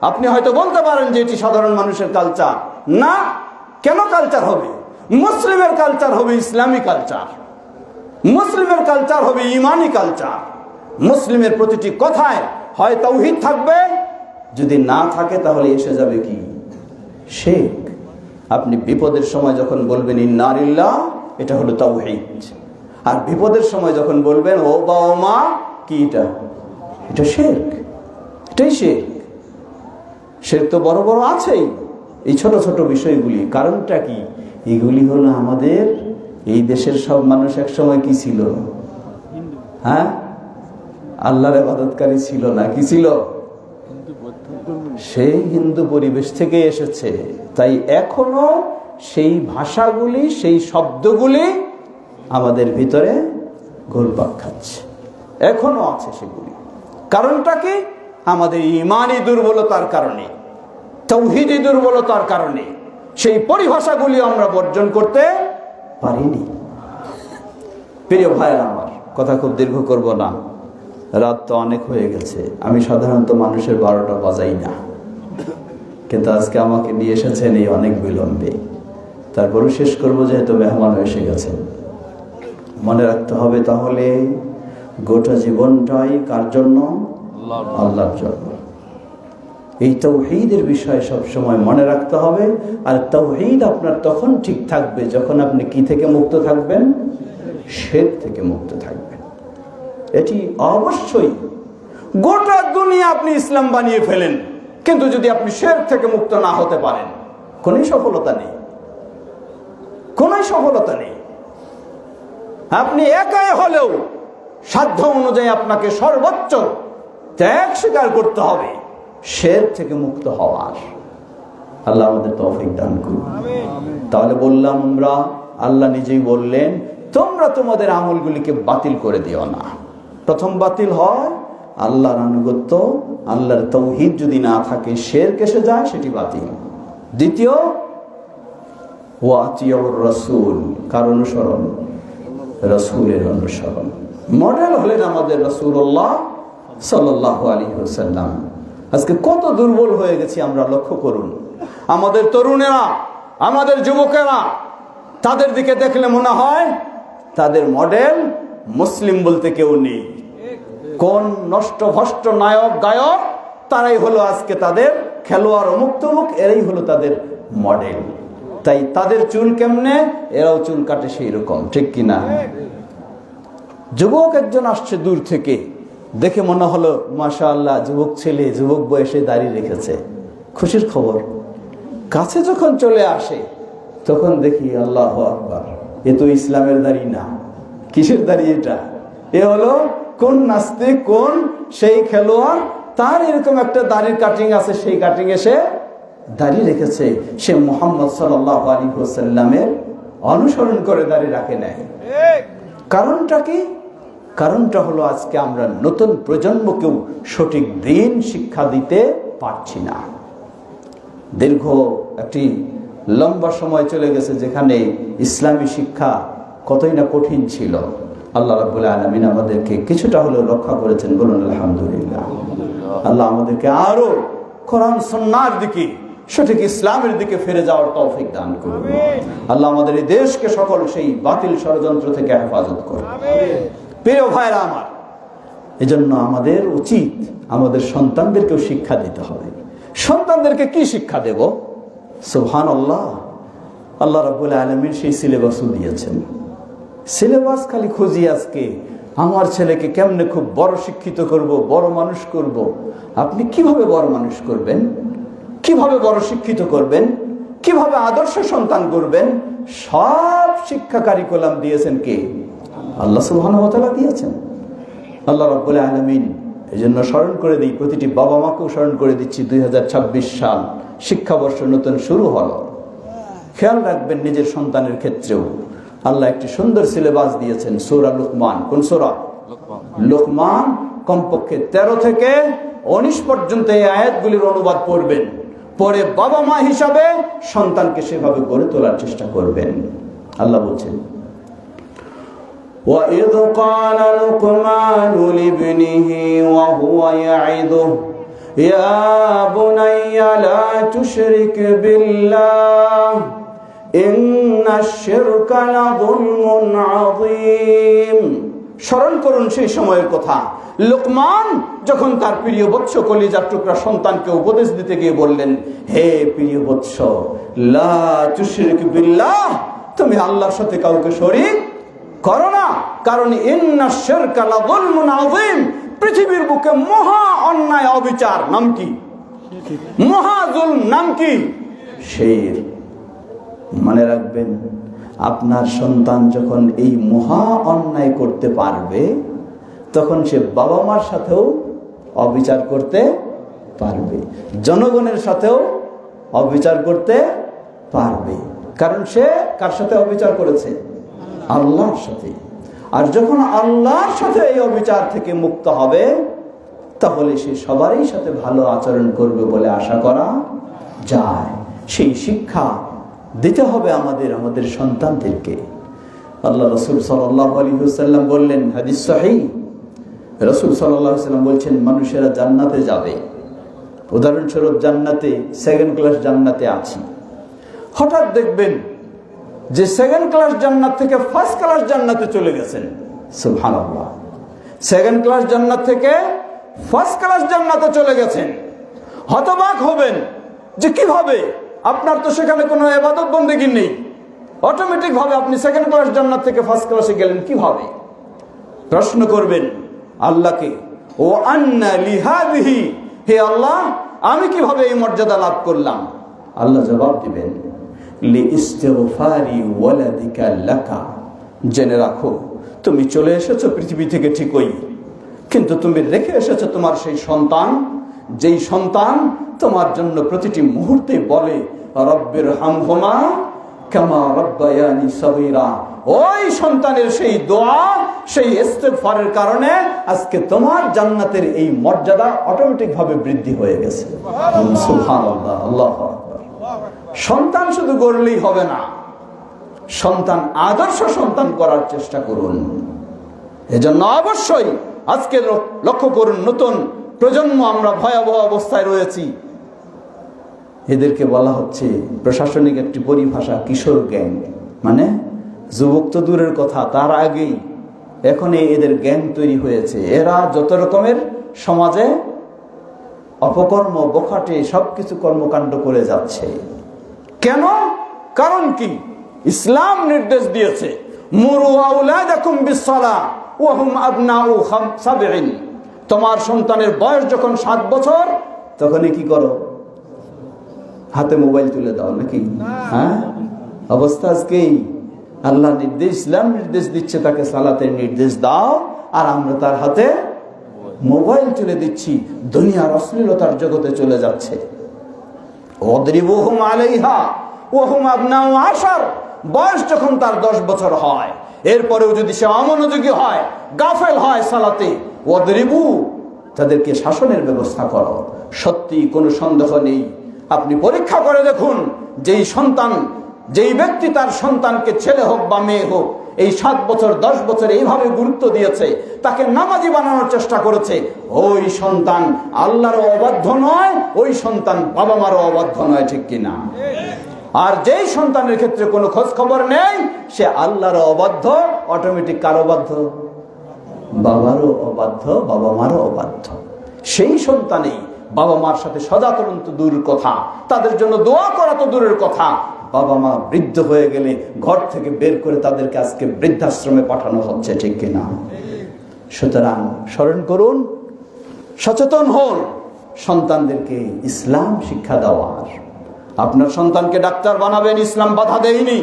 আপনি হয়তো বলতে পারেন যে এটি সাধারণ মানুষের কালচার। না, কেন কালচার হবে? মুসলিমের কালচার হবে ইসলামী কালচার, মুসলিমের কালচার হবে ইমানি কালচার। মুসলিমের প্রতিটি কথায় হয় তাওহীদ থাকবে, যদি না থাকে তাহলে এসে যাবে কি? শিরক। আপনি বিপদের সময় যখন বলবেন ইন্না লিল্লাহ, এটা হলো তাওহীদ। আর বিপদের সময় যখন বলবেন ও বা ও মা, কি এটা? এটা শিরক। এটাই শিরক। শিরক তো বড় বড় আছেই, এই ছোট ছোট বিষয়গুলি কারণটা কি? এগুলি হলো আমাদের এই দেশের সব মানুষ এক সময় কি ছিল? হ্যাঁ, আল্লাহর ইবাদতকারী ছিল না, কি ছিল? সেই হিন্দু পরিবেশ থেকে এসেছে। তাই এখনো সেই ভাষাগুলি, সেই শব্দগুলি আমাদের ভিতরে ঘুরপাক খাচ্ছে, এখনো আছে সেগুলি। কারণটা কি? আমাদের ইমানি দুর্বলতার কারণে, তাওহীদি দুর্বলতার কারণে সেই পরিভাষাগুলি আমরা বর্জন করতে পারিনি। প্রিয় ভাইরা আমার, কথা খুব দীর্ঘ করব না, রাত তো অনেক হয়ে গেছে। আমি সাধারণত মানুষের 12টা বাজাই না, কিন্তু আজকে আমাকে নিয়ে এসেছেন এই অনেক বিলম্বে। তারপরও শেষ করবো, যেহেতু মেহমান এসে গেছেন। মনে রাখতে হবে তাহলে গোটা জীবনটাই কার জন্য? আল্লাহর জন্য। এই তাওহীদের বিষয় সব সময় মনে রাখতে হবে। আর তাওহীদ আপনার তখন ঠিক থাকবে যখন আপনি কি থেকে মুক্ত থাকবেন? শিরক থেকে মুক্ত থাকবেন। এটি অবশ্যই। গোটা দুনিয়া আপনি ইসলাম বানিয়ে ফেলেন, কিন্তু যদি আপনি শিরক থেকে মুক্ত না হতে পারেন, কোনই সফলতা নেই, কোনই সফলতা নেই। আপনি একাই হলেও সাধ্য অনুযায়ী আপনাকে সর্বোচ্চ ত্যাগ স্বীকার করতে হবে শিরক থেকে মুক্ত হওয়ার। আল্লাহ আমাদের তৌফিক দান করুন। তাহলে বললাম আমরা, আল্লাহ নিজেই বললেন তোমরা তোমাদের আমলগুলিকে বাতিল করে দিও না। প্রথম বাতিল হয় আল্লাহর আনুগত্য, আল্লাহর তাওহীদ যদি না থাকে, শিরক এসে যায়, সেটি বাতিল। দ্বিতীয়, ওয়াতিউর রাসূল, কার অনুসরণ? রাসূলের অনুসরণ। মডেল হলেন আমাদের রাসূলুল্লাহ সাল্লাল্লাহু আলাইহি ওয়াসাল্লাম। আজকে কত দুর্বল হয়ে গেছি আমরা, লক্ষ্য করুন। আমাদের তরুণেরা, আমাদের যুবকেরা, তাদের দিকে দেখলে মনে হয় তাদের মডেল মুসলিম বলতে কেউ নেই। কোন নষ্ট ভ্রষ্ট নায়ক গায়ক, তারাই হলো আজকে তাদের খেলোয়াড়, অমুক তমুক, এরাই হলো তাদের মডেল। তাই তাদের চুল কেমনে, এরাও চুল কাটে সেই রকম, ঠিক কিনা? যুবক একজন আসছে দূর থেকে, দেখে মনে হলো মাশাআল্লাহ যুবক ছেলে, যুবক বয়সে দাড়ি রেখেছে, খুশির খবর। কাছে যখন চলে আসে তখন দেখি আল্লাহু আকবার, এ তো ইসলামের দাড়ি না। কিসের দাড়ি এটা? এ হলো কোন নাস্তিক, কোন সেই খেলোয়াড়, তার এরকম একটা দাড়ির কাটিং আছে, সেই কাটিং এসে দাড়ি রেখেছে। সে মুহাম্মদ সাল্লাল্লাহু আলাইহি ওয়াসাল্লামের অনুসরণ করে দাড়ি রাখে নাই। কারণটা কি? কারণটা হলো আজকে আমরা নতুন প্রজন্মকেও সঠিক দিন শিক্ষা দিতে পারছি না। দীর্ঘ একটি লম্বা সময় চলে গেছে যেখানে ইসলামী শিক্ষা কতই না কঠিন ছিল। আল্লাহ রাব্বুল আলামিন আমাদেরকে কিছুটা হলেও রক্ষা করেছেন, বলুন আলহামদুলিল্লাহ। আল্লাহ আমাদেরকে আরো কোরআন সুন্নাহর দিকে, সঠিক ইসলামের দিকে ফিরে যাওয়ার তৌফিক দান করুন। আল্লাহ আমাদের এই দেশকে সকল সেই বাতিল ষড়যন্ত্র থেকে হেফাজত করুন। প্রিয় ভাইরা আমার, এজন্য আমাদের উচিত আমাদের সন্তানদেরকেও শিক্ষা দিতে হবে। সন্তানদেরকে কি শিক্ষা দেব? সুবহানাল্লাহ, আল্লাহ রাব্বুল আলামিন সেই সিলেবাসও দিয়েছেন। সিলেবাস খালি খুঁজি আজকে, আমার ছেলেকে কেমনে খুব বড় শিক্ষিত করব, বড় মানুষ করব। আপনি কিভাবে বড় মানুষ করবেন, কিভাবে বড় শিক্ষিত করবেন, কিভাবে আদর্শ সন্তান করবেন, সব শিক্ষা কারিকুলাম দিয়েছেন কে? আল্লাহ সুবহানাহু ওয়া তাআলা দিয়েছেন। আল্লাহ রাব্বুল আলামিন এজন্য স্মরণ করে দিই, প্রতিটি বাবা মাকেও স্মরণ করে দিচ্ছি, 2026 সাল শিক্ষাবর্ষ নতুন শুরু হলো। খেয়াল রাখবেন নিজের সন্তানের ক্ষেত্রেও আল্লাহ একটি সুন্দর সিলেবাস দিয়েছেন। সূরা লুকমান, কোন সূরা? লুকমান। কমপক্ষে 13 থেকে 19 পর্যন্ত এই আয়াতগুলির অনুবাদ পড়বেন, পরে বাবা মা হিসাবে সন্তানকে সেভাবে গড়ে তোলার চেষ্টা করবেন। আল্লাহ বলছেন, وَإِذْ قَالَ لُقْمَانُ لِابْنِهِ وَهُوَ يَعِظُهُ يَا بُنَيَّ لَا تُشْرِكْ بِاللَّهِ إِنَّ الشِّرْكَ لَظُلْمٌ عَظِيمٌ। স্মরণ করুন সেই সময়ের কথা। লুকমান যখন তার প্রিয় বৎস, কলিজার টুকরা সন্তানকে উপদেশ দিতে গিয়ে বললেন, হে প্রিয় বৎস, লা তুশরিক বিল্লাহ, তুমি আল্লাহর সাথে কাউকে শরীক করো না, কারণ ইন্নাশ শিরকা লাযুলমুন আযীম, পৃথিবীর বুকে মহা অন্যায় অবিচার নাম কি? মহা জুলম নাম কি? শিরক। মনে রাখবেন, আপনার সন্তান যখন এই মহা অন্যায় করতে পারবে, তখন সে বাবা মার সাথেও অবিচার করতে পারবে, জনগণের সাথেও অবিচার করতে পারবে। কারণ সে কার সাথে অবিচার করেছে? আল্লাহর সাথে। আর যখন আল্লাহর সাথে এই অবিচার থেকে মুক্ত হবে, তাহলে সে সবারই সাথে ভালো আচরণ করবে বলে আশা করা যায়। সেই শিক্ষা দিতে হবে আমাদের সন্তানদেরকে। আল্লাহ রাসূল সাল্লাল্লাহু আলাইহি ওয়াসাল্লাম বললেন, হাদিস সহিহ, রাসূল সাল্লাল্লাহু আলাইহি ওয়াসাল্লাম বলছেন, মানুষেরা জান্নাতে যাবে। উদাহরণস্বরূপ জান্নাতে, সেকেন্ড ক্লাস জান্নাতে আছি, হঠাৎ দেখবেন যে সেকেন্ড ক্লাস জান্নাত থেকে ফার্স্ট ক্লাস জান্নাতে চলে গেছেন। সুবহানাল্লাহ, সেকেন্ড ক্লাস জান্নাত থেকে ফার্স্ট ক্লাস জান্নাতে চলে গেছেন। হতবাক হবেন যে কিভাবে, আপনার তো সেখানে কোনো ইবাদত বন্দেগী নেই, অটোমেটিক ভাবে আপনি সেকেন্ড ক্লাস জান্নাত থেকে ফার্স্ট ক্লাসে গেলেন কিভাবে? প্রশ্ন করবেন আল্লাহকে, ও আন্না লিহাদিহি, হে আল্লাহ আমি কিভাবে এই মর্যাদা লাভ করলাম? আল্লাহ জবাব দিবেন, লিইস্তিগফারি ওয়ালাদিকা লাকা, জেনে রাখো তুমি চলে এসেছো পৃথিবী থেকে ঠিকই, কিন্তু তুমি রেখে এসেছো তোমার সেই সন্তান, যেই সন্তান তোমার জন্য প্রতিটি মুহূর্তে বলে রব্বির হামহুমা কামা রাব্বায়ানি সগীরা। ওই সন্তানের সেই দোয়া, সেই ইস্তিগফারের কারণে আজকে তোমার জান্নাতের এই মর্যাদা অটোমেটিক ভাবে বৃদ্ধি হয়ে গেছে। সুবহানাল্লাহ, আল্লাহু আকবার। সন্তান শুধু গড়লেই হবে না, সন্তান আদর্শ সন্তান করার চেষ্টা করুন। এজন্য অবশ্যই আজকে লক্ষ্য করুন, নতুন প্রজন্ম আমরা ভয়াবহ অবস্থায় রয়েছি। এদেরকে বলা হচ্ছে প্রশাসনিক একটি পরিভাষা কিশোর গ্যাং, মানে যুবক তো দূরের কথা, তার আগেই এখন এদের গ্যাং তৈরি হয়েছে। এরা যত রকমের সমাজে অপকর্ম বখাটে সবকিছু কর্মকাণ্ড করে যাচ্ছে। কেন? কারণ কি? ইসলাম নির্দেশ দিয়েছে, মুরু আওলাদাকুম বিসসালাহ ওয়া হুম আবনাউ সাবঈন। তোমার সন্তানের বয়স যখন 7 বছর তখনই কি করো? হাতে মোবাইল তুলে দাও নাকি? হ্যাঁ, অবস্থা আজকেই। আল্লাহ নির্দেশ, ইসলাম নির্দেশ দিচ্ছে তাকে সালাতের নির্দেশ দাও, আর আমরা তার হাতে মোবাইল তুলে দিচ্ছি। দুনিয়ার অশ্লীলতার জগতে চলে যাচ্ছে। ওয়াদরিবুহুম আলাইহা ওয়া হুম আবনাউ 10, বয়স যখন তার 10 বছর হয়, এরপরেও যদি সে অমনোযোগী হয়, গাফেল হয় সালাতে, ওয়াদরিবু, তাদেরকে শাসনের ব্যবস্থা করো। সত্যি কোনো সন্দেহ নেই, আপনি পরীক্ষা করে দেখুন, যেই সন্তান, যেই ব্যক্তি তার সন্তানকে ছেলে হোক বা মেয়ে হোক এই 7 বছর 10 বছর এইভাবে গুরুত্ব দিয়েছে, তাকে নামাজি বানানোর চেষ্টা করেছে, ওই সন্তান আল্লাহরও অবাধ্য নয়, ওই সন্তান বাবা মারও অবাধ্য নয়, ঠিক কিনা? আর যেই সন্তানের ক্ষেত্রে কোনো খোঁজ খবর নেই, সে আল্লাহরও অবাধ্য, অটোমেটিক কারো বাধ্য? বাবারও অবাধ্য, বাবা মারও অবাধ্য। সেই সন্তানেই বাবা মার সাথে সদাচরণ তো দূরের কথা, তাদের জন্য দোয়া করা তো দূরের কথা, বাবা মা বৃদ্ধ হয়ে গেলে ঘর থেকে বের করে তাদেরকে আজকে বৃদ্ধাশ্রমে পাঠানো হচ্ছে, ঠিক কিনা? সুতরাং স্মরণ করুন, সচেতন হন, সন্তানদেরকে ইসলাম শিক্ষা দেওয়ার। আপনার সন্তানকে ডাক্তার বানাবেন, ইসলাম বাধা দেয়নি।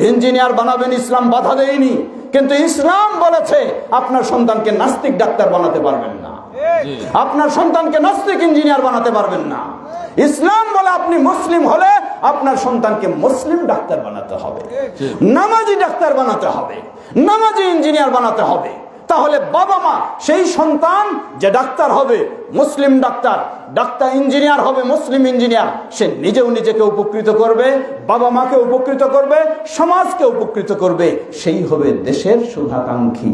ইঞ্জিনিয়ার বানাবেন, ইসলাম বাধা দেয়নি। কিন্তু ইসলাম বলেছে আপনার সন্তানকে নাস্তিক ডাক্তার বানাতে পারবেন না, আপনার সন্তানকে নাস্তিক ইঞ্জিনিয়ার বানাতে পারবেন না। ইসলাম বলে আপনি মুসলিম হলে আপনার সন্তানকে মুসলিম ডাক্তার বানাতে হবে, নামাজি ডাক্তার বানাতে হবে, নামাজি ইঞ্জিনিয়ার বানাতে হবে। তাহলে বাবা মা সেই সন্তান যে ডাক্তার হবে মুসলিম ডাক্তার, ডাক্তার ইঞ্জিনিয়ার হবে মুসলিম ইঞ্জিনিয়ার, সে নিজেও নিজেকে উপকৃত করবে, বাবা মাকে উপকৃত করবে, সমাজকে উপকৃত করবে। সেই হবে দেশের শুভাকাঙ্ক্ষী,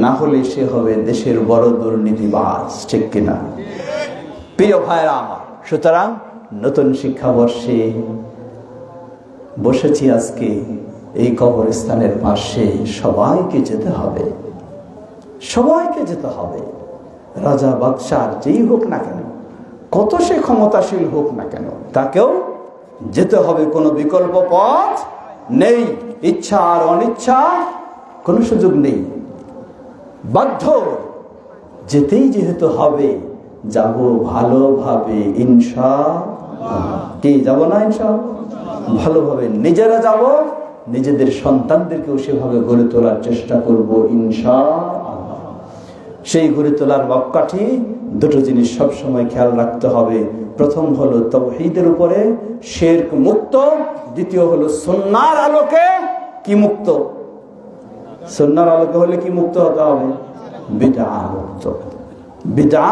না হলে সে হবে দেশের বড় দুর্নীতিবাজ, ঠিক কিনা? প্রিয় ভাইরা আমার, সুতরাং নতুন শিক্ষাবর্ষে বসেছি আজকে এই কবরস্থানের পাশে। সবাইকে যেতে হবে, সবাইকে যেতে হবে। রাজা বাদশাহ যেই হোক না কেন, কত সে ক্ষমতাশীল হোক না কেন, তাকেও যেতে হবে। কোনো বিকল্প পথ নেই, ইচ্ছা আর অনিচ্ছা কোনো সুযোগ নেই, বাধ্য যেতেই যেহেতু হবে। যাব ভালোভাবে ইনশাআল্লাহ। কি যাব না ইনশাআল্লাহ? ভালোভাবে নিজেরা যাব, নিজেদের সন্তানদেরকেও সেভাবে গড়ে তোলার চেষ্টা করব ইনশাআল্লাহ। সেই গড়ে তোলার মাপকাঠি দুটো জিনিস সবসময় খেয়াল রাখতে হবে। প্রথম হলো তাওহীদের উপরে শিরক মুক্ত, দ্বিতীয় হলো সুন্নাহর আলোকে কি মুক্ত? সুন্নাহর আলোকে হলে কি মুক্ত হতে হবে? বিদআ মুক্ত। বিদআ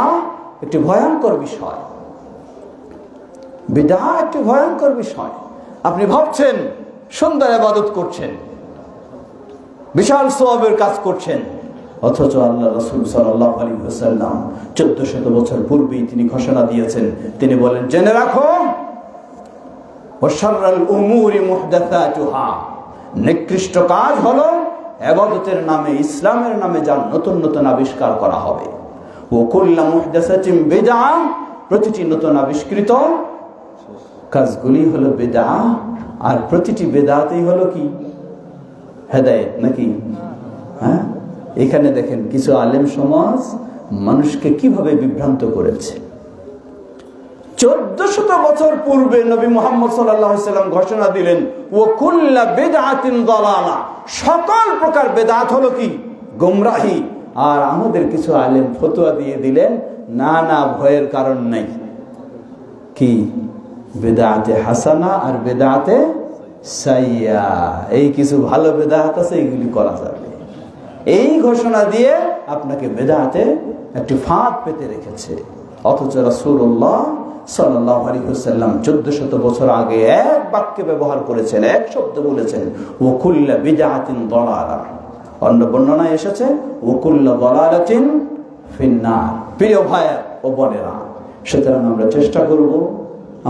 একটি ভয়ঙ্কর বিষয়, বিদআ একটি ভয়ঙ্কর বিষয়। আপনি ভাবছেন সুন্দর ইবাদত করছেন, বিশাল সওয়াবের কাজ করছেন, অথচ আল্লাহ রাসূল সাল্লাল্লাহু আলাইহি ওয়াসাল্লাম 1400 বছর পূর্বেই তিনি ঘোষণা দিয়েছেন। তিনি বলেন, জেনে রাখো, ওয়া শাররুল উমুরি মুহদাসাতুহা, নিকৃষ্ট কাজ হলো ইবাদতের নামে, ইসলামের নামে যা নতুন নতুন আবিষ্কার করা হবে। ওয়া কুল্লু মুহদাসাতিন বিদআহ, প্রতিটি নতুন আবিষ্কৃত কাজগুলি হলো বিদআহ, আর প্রতিটি বিদআতই হলো কি? হেদায়েত নাকি? হ্যাঁ, এখানে দেখেন কিছু আলেম সমাজ মানুষকে কিভাবে বিভ্রান্ত করেছে। 1400 বছর পূর্বে নবী মুহাম্মদ সাল্লাল্লাহু আলাইহি সাল্লাম ঘোষণা দিলেন, ওয়া কুল্লু বিদআতিন দালালা, সকল প্রকার বিদআত হলো কি? গোমরাহি। আর আমাদের কিছু আলেম ফতোয়া দিয়ে দিলেন, না না, ভয়ের কারণ নাই। কি? বিদআতে হাসানা আর বিদআতে সাইয়্যা, এই কিছু ভালো বিদআত আছে, এগুলি করা যাবে। এই ঘোষণা দিয়ে আপনাকে বিদআতে একটি ফাঁদ পেতে রেখেছে। অথচ রাসূলুল্লাহ সাল্লাল্লাহু আলাইহি ওয়াসাল্লাম 1400 বছর আগে এক বাক্যে ব্যবহার করেছেন, এক শব্দ বলেছেন, ওয়া কুল্লু বিদআতিন দালালা। অন্য বর্ণনায় এসেছে ওয়া কুল্লু দালালাতিন ফিন্নার। প্রিয় ভাই ও বোনেরা, সুতরাং আমরা চেষ্টা করব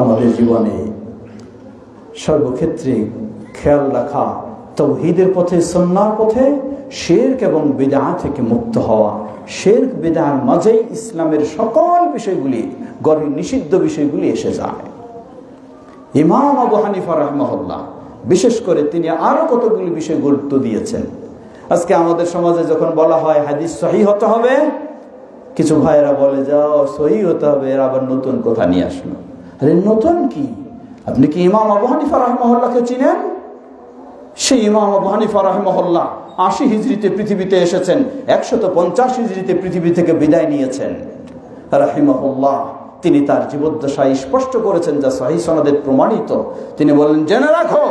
আমাদের জীবনে সর্বক্ষেত্রে খেয়াল রাখা, তাওহীদের পথে, সুন্নাহর পথে, শিরক এবং বিদআ থেকে মুক্ত হওয়া। শিরক বিদআর মাঝেই ইসলামের সকল বিষয়গুলি, গড়ে নিষিদ্ধ বিষয়গুলি এসে যায়। ইমাম আবু হানিফা রাহিমাহুল্লাহ বিশেষ করে তিনি আরো কতগুলি বিষয় গুরুত্ব দিয়েছেন। আজকে আমাদের সমাজে যখন বলা হয় হাদিস সহিহ হতে হবে, কিছু ভাইয়েরা বলে যাও সহিহ হতে হবে, এর আবার নতুন কথা নিয়ে আসলো। আরে নতুন কি? আপনি কি ইমাম আবু হানিফা রাহিমাহুল্লাহকে চিনেন? সেই ইমাম আবু হানিফা রাহিমাহুল্লাহ 80 হিজরিতে পৃথিবীতে এসেছেন, 150 হিজরিতে পৃথিবী থেকে বিদায় নিয়েছেন রাহিমাহুল্লাহ। তিনি তার জীবদ্দশায় স্পষ্ট করেছেন, যা সহিহ সনদে প্রমাণিত। তিনি বলেন, জেনে রাখো,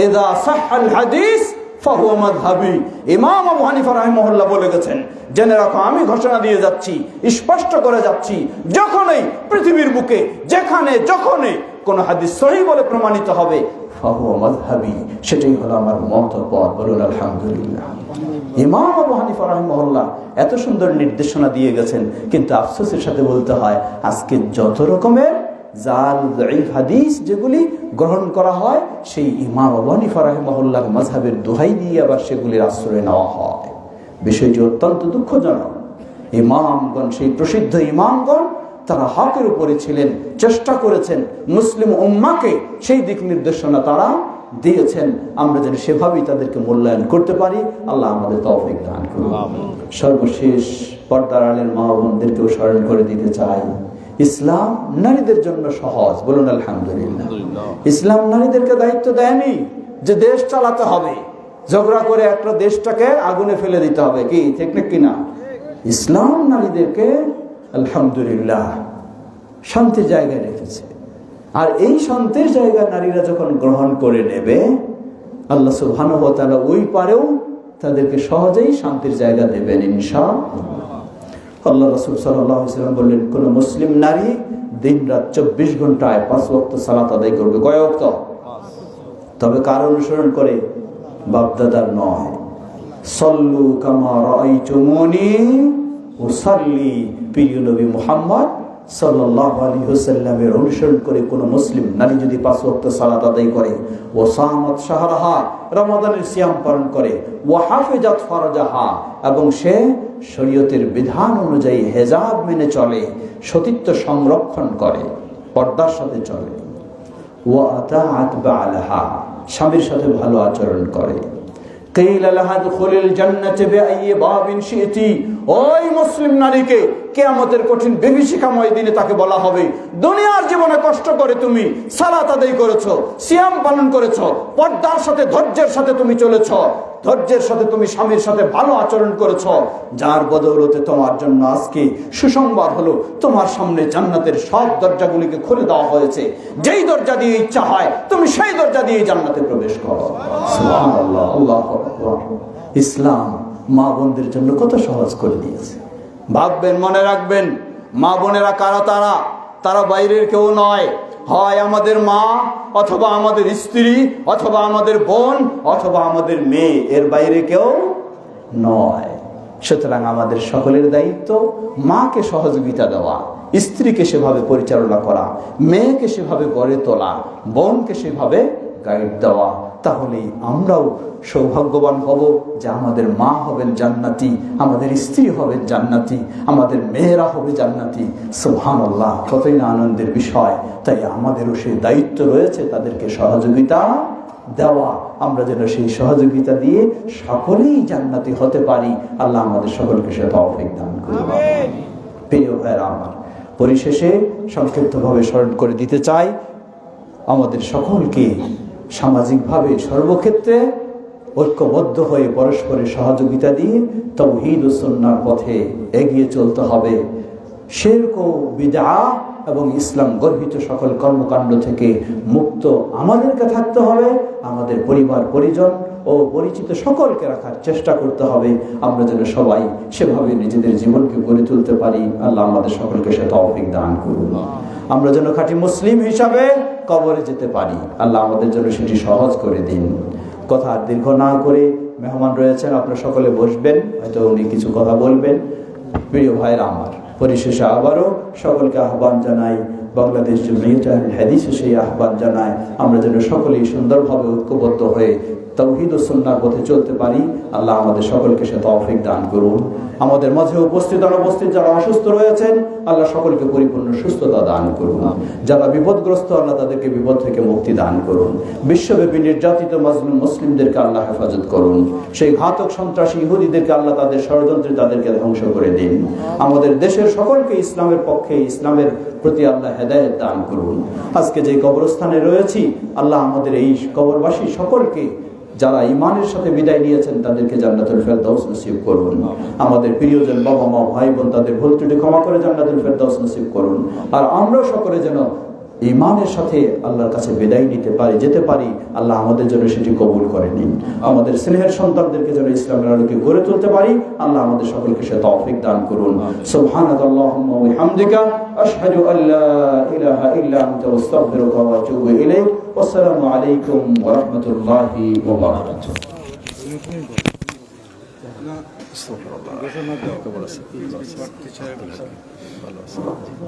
ইযা সাহহাল হাদিস ফাহুয়া মাযহাবি। ইমাম আবু হানিফা রাহিমাহুল্লাহ বলে গেছেন, জেনে রাখো, আমি ঘোষণা দিয়ে যাচ্ছি, স্পষ্ট করে যাচ্ছি, যখনই পৃথিবীর বুকে যেখানে যখনই কোন হাদিস সহিহ বলে প্রমাণিত হবে, ফাহুয়া মাযহাবি, সেটাই হলো আমার মতপথ। বলুন আলহামদুলিল্লাহ। ইমাম আবু হানিফা রাহিমাহুল্লাহ এত সুন্দর নির্দেশনা দিয়ে গেছেন, কিন্তু আফসোসের সাথে বলতে হয়, আজকে যত রকমের জাল যায়িফ হাদিস যেগুলি গ্রহণ করা হয়, সেই ইমাম আবু হানিফা রাহিমাহুল্লাহর মাযহাবের দোহাই দিয়ে আবার সেগুলির আশ্রয় নেওয়া হয়। বিষয়টি অত্যন্ত দুঃখজনক। ইমামগণ, সেই প্রসিদ্ধ ইমামগণ, তারা হকের উপরে ছিলেন, চেষ্টা করেছেন মুসলিম উম্মাহকে সেই দিক নির্দেশনা তারা দিয়েছেন। আমরা যেন সেভাবেই তাদেরকে মূল্যায়ন করতে পারি। আল্লাহ আমাদের তৌফিক দান করুন। সর্বশেষ পর্দার আড়ালের মা বোনদেরকেও স্মরণ করে দিতে চাই, ইসলাম নারীদের জন্য সহজ। বলুন আলহামদুলিল্লাহ। ইসলাম নারীদেরকে দায়িত্ব দেয়নি যে দেশ চালাতে হবে, ঝগড়া করে একটা দেশটাকে আগুনে ফেলে দিতে হবে, কি ঠিক না কিনা? ইসলাম নারীদেরকে আলহামদুলিল্লাহ শান্তির জায়গায় রেখেছে। আর এই শান্তির জায়গা নারীরা যখন গ্রহণ করে নেবে, আল্লাহ সুবহানাহু ওয়া তাআলা ওই পারেও তাদেরকে সহজেই শান্তির জায়গা দেবেন ইনশাআল্লাহ। আল্লাহ রাসূল সাল্লাল্লাহু আলাইহি ওয়াসাল্লাম বললেন, কোন মুসলিম নারী দিন-রাত 24 ঘন্টায় 5 ওয়াক্ত সালাত আদায় করবে। কয় ওয়াক্ত? তবে কার অনুসরণ করে? বাপদাদার নয়। সল্লু কামা রাআইতুমুনি উসাল্লি। প্রিয় নবী মুহাম্মদ সাল্লাল্লাহু আলাইহি ওয়াসাল্লামের অনুসরণ করে কোন মুসলিম নারী যদি 5 ওয়াক্ত সালাত আদায় করে, ও সামাত শাহরাহা, রমাদানের সিয়াম পালন করে, ওয়া হাফিজাত ফারজাহা, এবং সে শরীয়তের বিধান অনুযায়ী হেজাব মেনে চলে, সতীত্ব সংরক্ষণ করে, পর্দার সাথে চলে, ওয়া আতাআত বা'লাহা, স্বামীর সাথে ভালো আচরণ করে, কিলা লাহা দুখুলিল জান্নাতি বিআইয়ি বাবিন শি'তি। ওই মুসলিম নারীকে কিয়ামতের কঠিন বিভীষিকাময় দিনে তাকে বলা হবে, দুনিয়ার জীবনে কষ্ট করে তুমি সালাত আদায় করেছো, সিয়াম পালন করেছো, পর্দার সাথে ধৈর্যের সাথে তুমি চলেছো, ধৈর্যের সাথে তুমি স্বামীর সাথে ভালো আচরণ করেছো, যার বদৌলতে তোমার জন্য আজকে সুসংবাদ হলো, তোমার সামনে জান্নাতের সব দরজাগুলিকে খুলে দেওয়া হয়েছে। যেই দরজা দিয়ে ইচ্ছা হয় তুমি সেই দরজা দিয়ে জান্নাতে প্রবেশ করো। সুবহানাল্লাহ, আল্লাহু আকবার। ইসলাম মা বোনদের জন্য কত সহজ করে দিয়েছে। ভাববেন, মনে রাখবেন, মা বোনেরা কারা? তারা বাইরের কেউ নয়। হয় আমাদের মা, অথবা আমাদের স্ত্রী, অথবা আমাদের বোন, অথবা আমাদের মেয়ে, এর বাইরে কেউ নয়। সুতরাং আমাদের সকলের দায়িত্ব মাকে সহযোগিতা দেওয়া, স্ত্রীকে সেভাবে পরিচালনা করা, মেয়েকে সেভাবে গড়ে তোলা, বোনকে সেভাবে গাইড দেওয়া। তাহলেই আমরাও সৌভাগ্যবান হব যে আমাদের মা হবেন জান্নাতি, আমাদের স্ত্রী হবেন জান্নাতি, আমাদের মেয়েরা হবে জান্নাতি। সুবহানাল্লাহ, কতই না আনন্দের বিষয়। তাই আমাদেরও সেই দায়িত্ব রয়েছে তাদেরকে সহযোগিতা দেওয়া। আমরা যেন সেই সহযোগিতা দিয়ে সকলেই জান্নাতি হতে পারি। আল্লাহ আমাদের সকলকে সে তৌফিক দান করুন। প্রিয় ভাইরা আমার, পরিশেষে সংক্ষিপ্তভাবে স্মরণ করে দিতে চাই, আমাদের সকলকে সামাজিকভাবে সর্বক্ষেত্রে ঐক্যবদ্ধ হয়ে পরস্পরের সহযোগিতা দিয়ে তাওহীদ ও সুন্নাহর পথে এগিয়ে চলতে হবে। শিরক ও বিদআহ এবং ইসলাম গর্হিত সকল কর্মকাণ্ড থেকে মুক্ত আমাদেরকে থাকতে হবে। আমাদের পরিবার পরিজন ও পরিচিত সকলকে রাখার চেষ্টা করতে হবে। আমরা যেন সবাই সেভাবে নিজেদের জীবনকে গড়ে তুলতে পারি। আল্লাহ আমাদের সকলকে সে তৌফিক দান করুন। আমরা যেন খাঁটি মুসলিম হিসাবে কবরে যেতে পারি। আল্লাহ আমাদের জন্য সেটি সহজ করে দিন। কথা আর দীর্ঘ না করে, মেহমান রয়েছেন, আপনারা সকলে বসবেন, হয়তো উনি কিছু কথা বলবেন। প্রিয় ভাইরা আমার, পরিশেষে আবারও সকলকে আহ্বান জানাই, বাংলাদেশ জামিয়াত আহলে হাদিসে সেই আহ্বান জানায় আমরা যেন সকলেই সুন্দরভাবে ঐক্যবদ্ধ হয়ে তাওহীদ ও সুন্নাহর পথে চলতে পারি। আল্লাহ আমাদের সকলকে সে তৌফিক দান করুন। আমাদের মাঝে উপস্থিত অনুপস্থিত যারা অসুস্থ রয়েছেন, আল্লাহ সকলকে পরিপূর্ণ সুস্থতা দান করুন। যারা বিপদগ্রস্ত, আল্লাহ তাদেরকে বিপদ থেকে মুক্তি দান করুন। বিশ্বব্যাপী নির্যাতিত মাজলুম মুসলিমদেরকে আল্লাহ হেফাজত করুন। সেই ঘাতক সন্ত্রাসী ইহুদিদেরকে আল্লাহ তাদের ষড়যন্ত্রে তাদেরকে ধ্বংস করে দিন। আমাদের দেশের সকলকে ইসলামের পক্ষে, ইসলামের প্রতি আল্লাহ হেদায়েত দান করুন। আজকে যে কবরস্থানে রয়েছি, আল্লাহ আমাদের এই কবরবাসী সকলকে যারা ঈমানের সাথে বিদায় নিয়েছেন তাদেরকে জান্নাতুল ফেরদাউস নসিব করুন। আমাদের প্রিয়জন বাবা মা ভাই বোন তাদের ভুল ত্রুটি ক্ষমা করে জান্নাতুল ফেরদাউস নসিব করুন। আর আমরা সকলে যেন ঈমানের সাথে আল্লাহর কাছে বিদায় নিতে পারি, যেতে পারি। আল্লাহ আমাদের জন্য সেটি কবুল করে নিন। আমাদের স্নেহের সন্তানদেরকে যেন ইসলামের আলোকে গড়ে তুলতে পারি। আল্লাহ আমাদের সকলকে সে তৌফিক দান করুন। সুবহানাকাল্লাহুম্মা ওয়া বিহামদিকা আশহাদু আল্লা ইলাহা ইল্লা আনতা আস্তাগফিরুকা ওয়া আতুবু ইলাইক। আসসালামু আলাইকুম ওয়া রাহমাতুল্লাহি ওয়া বারাকাতুহু। আস্তাগফিরুল্লাহ।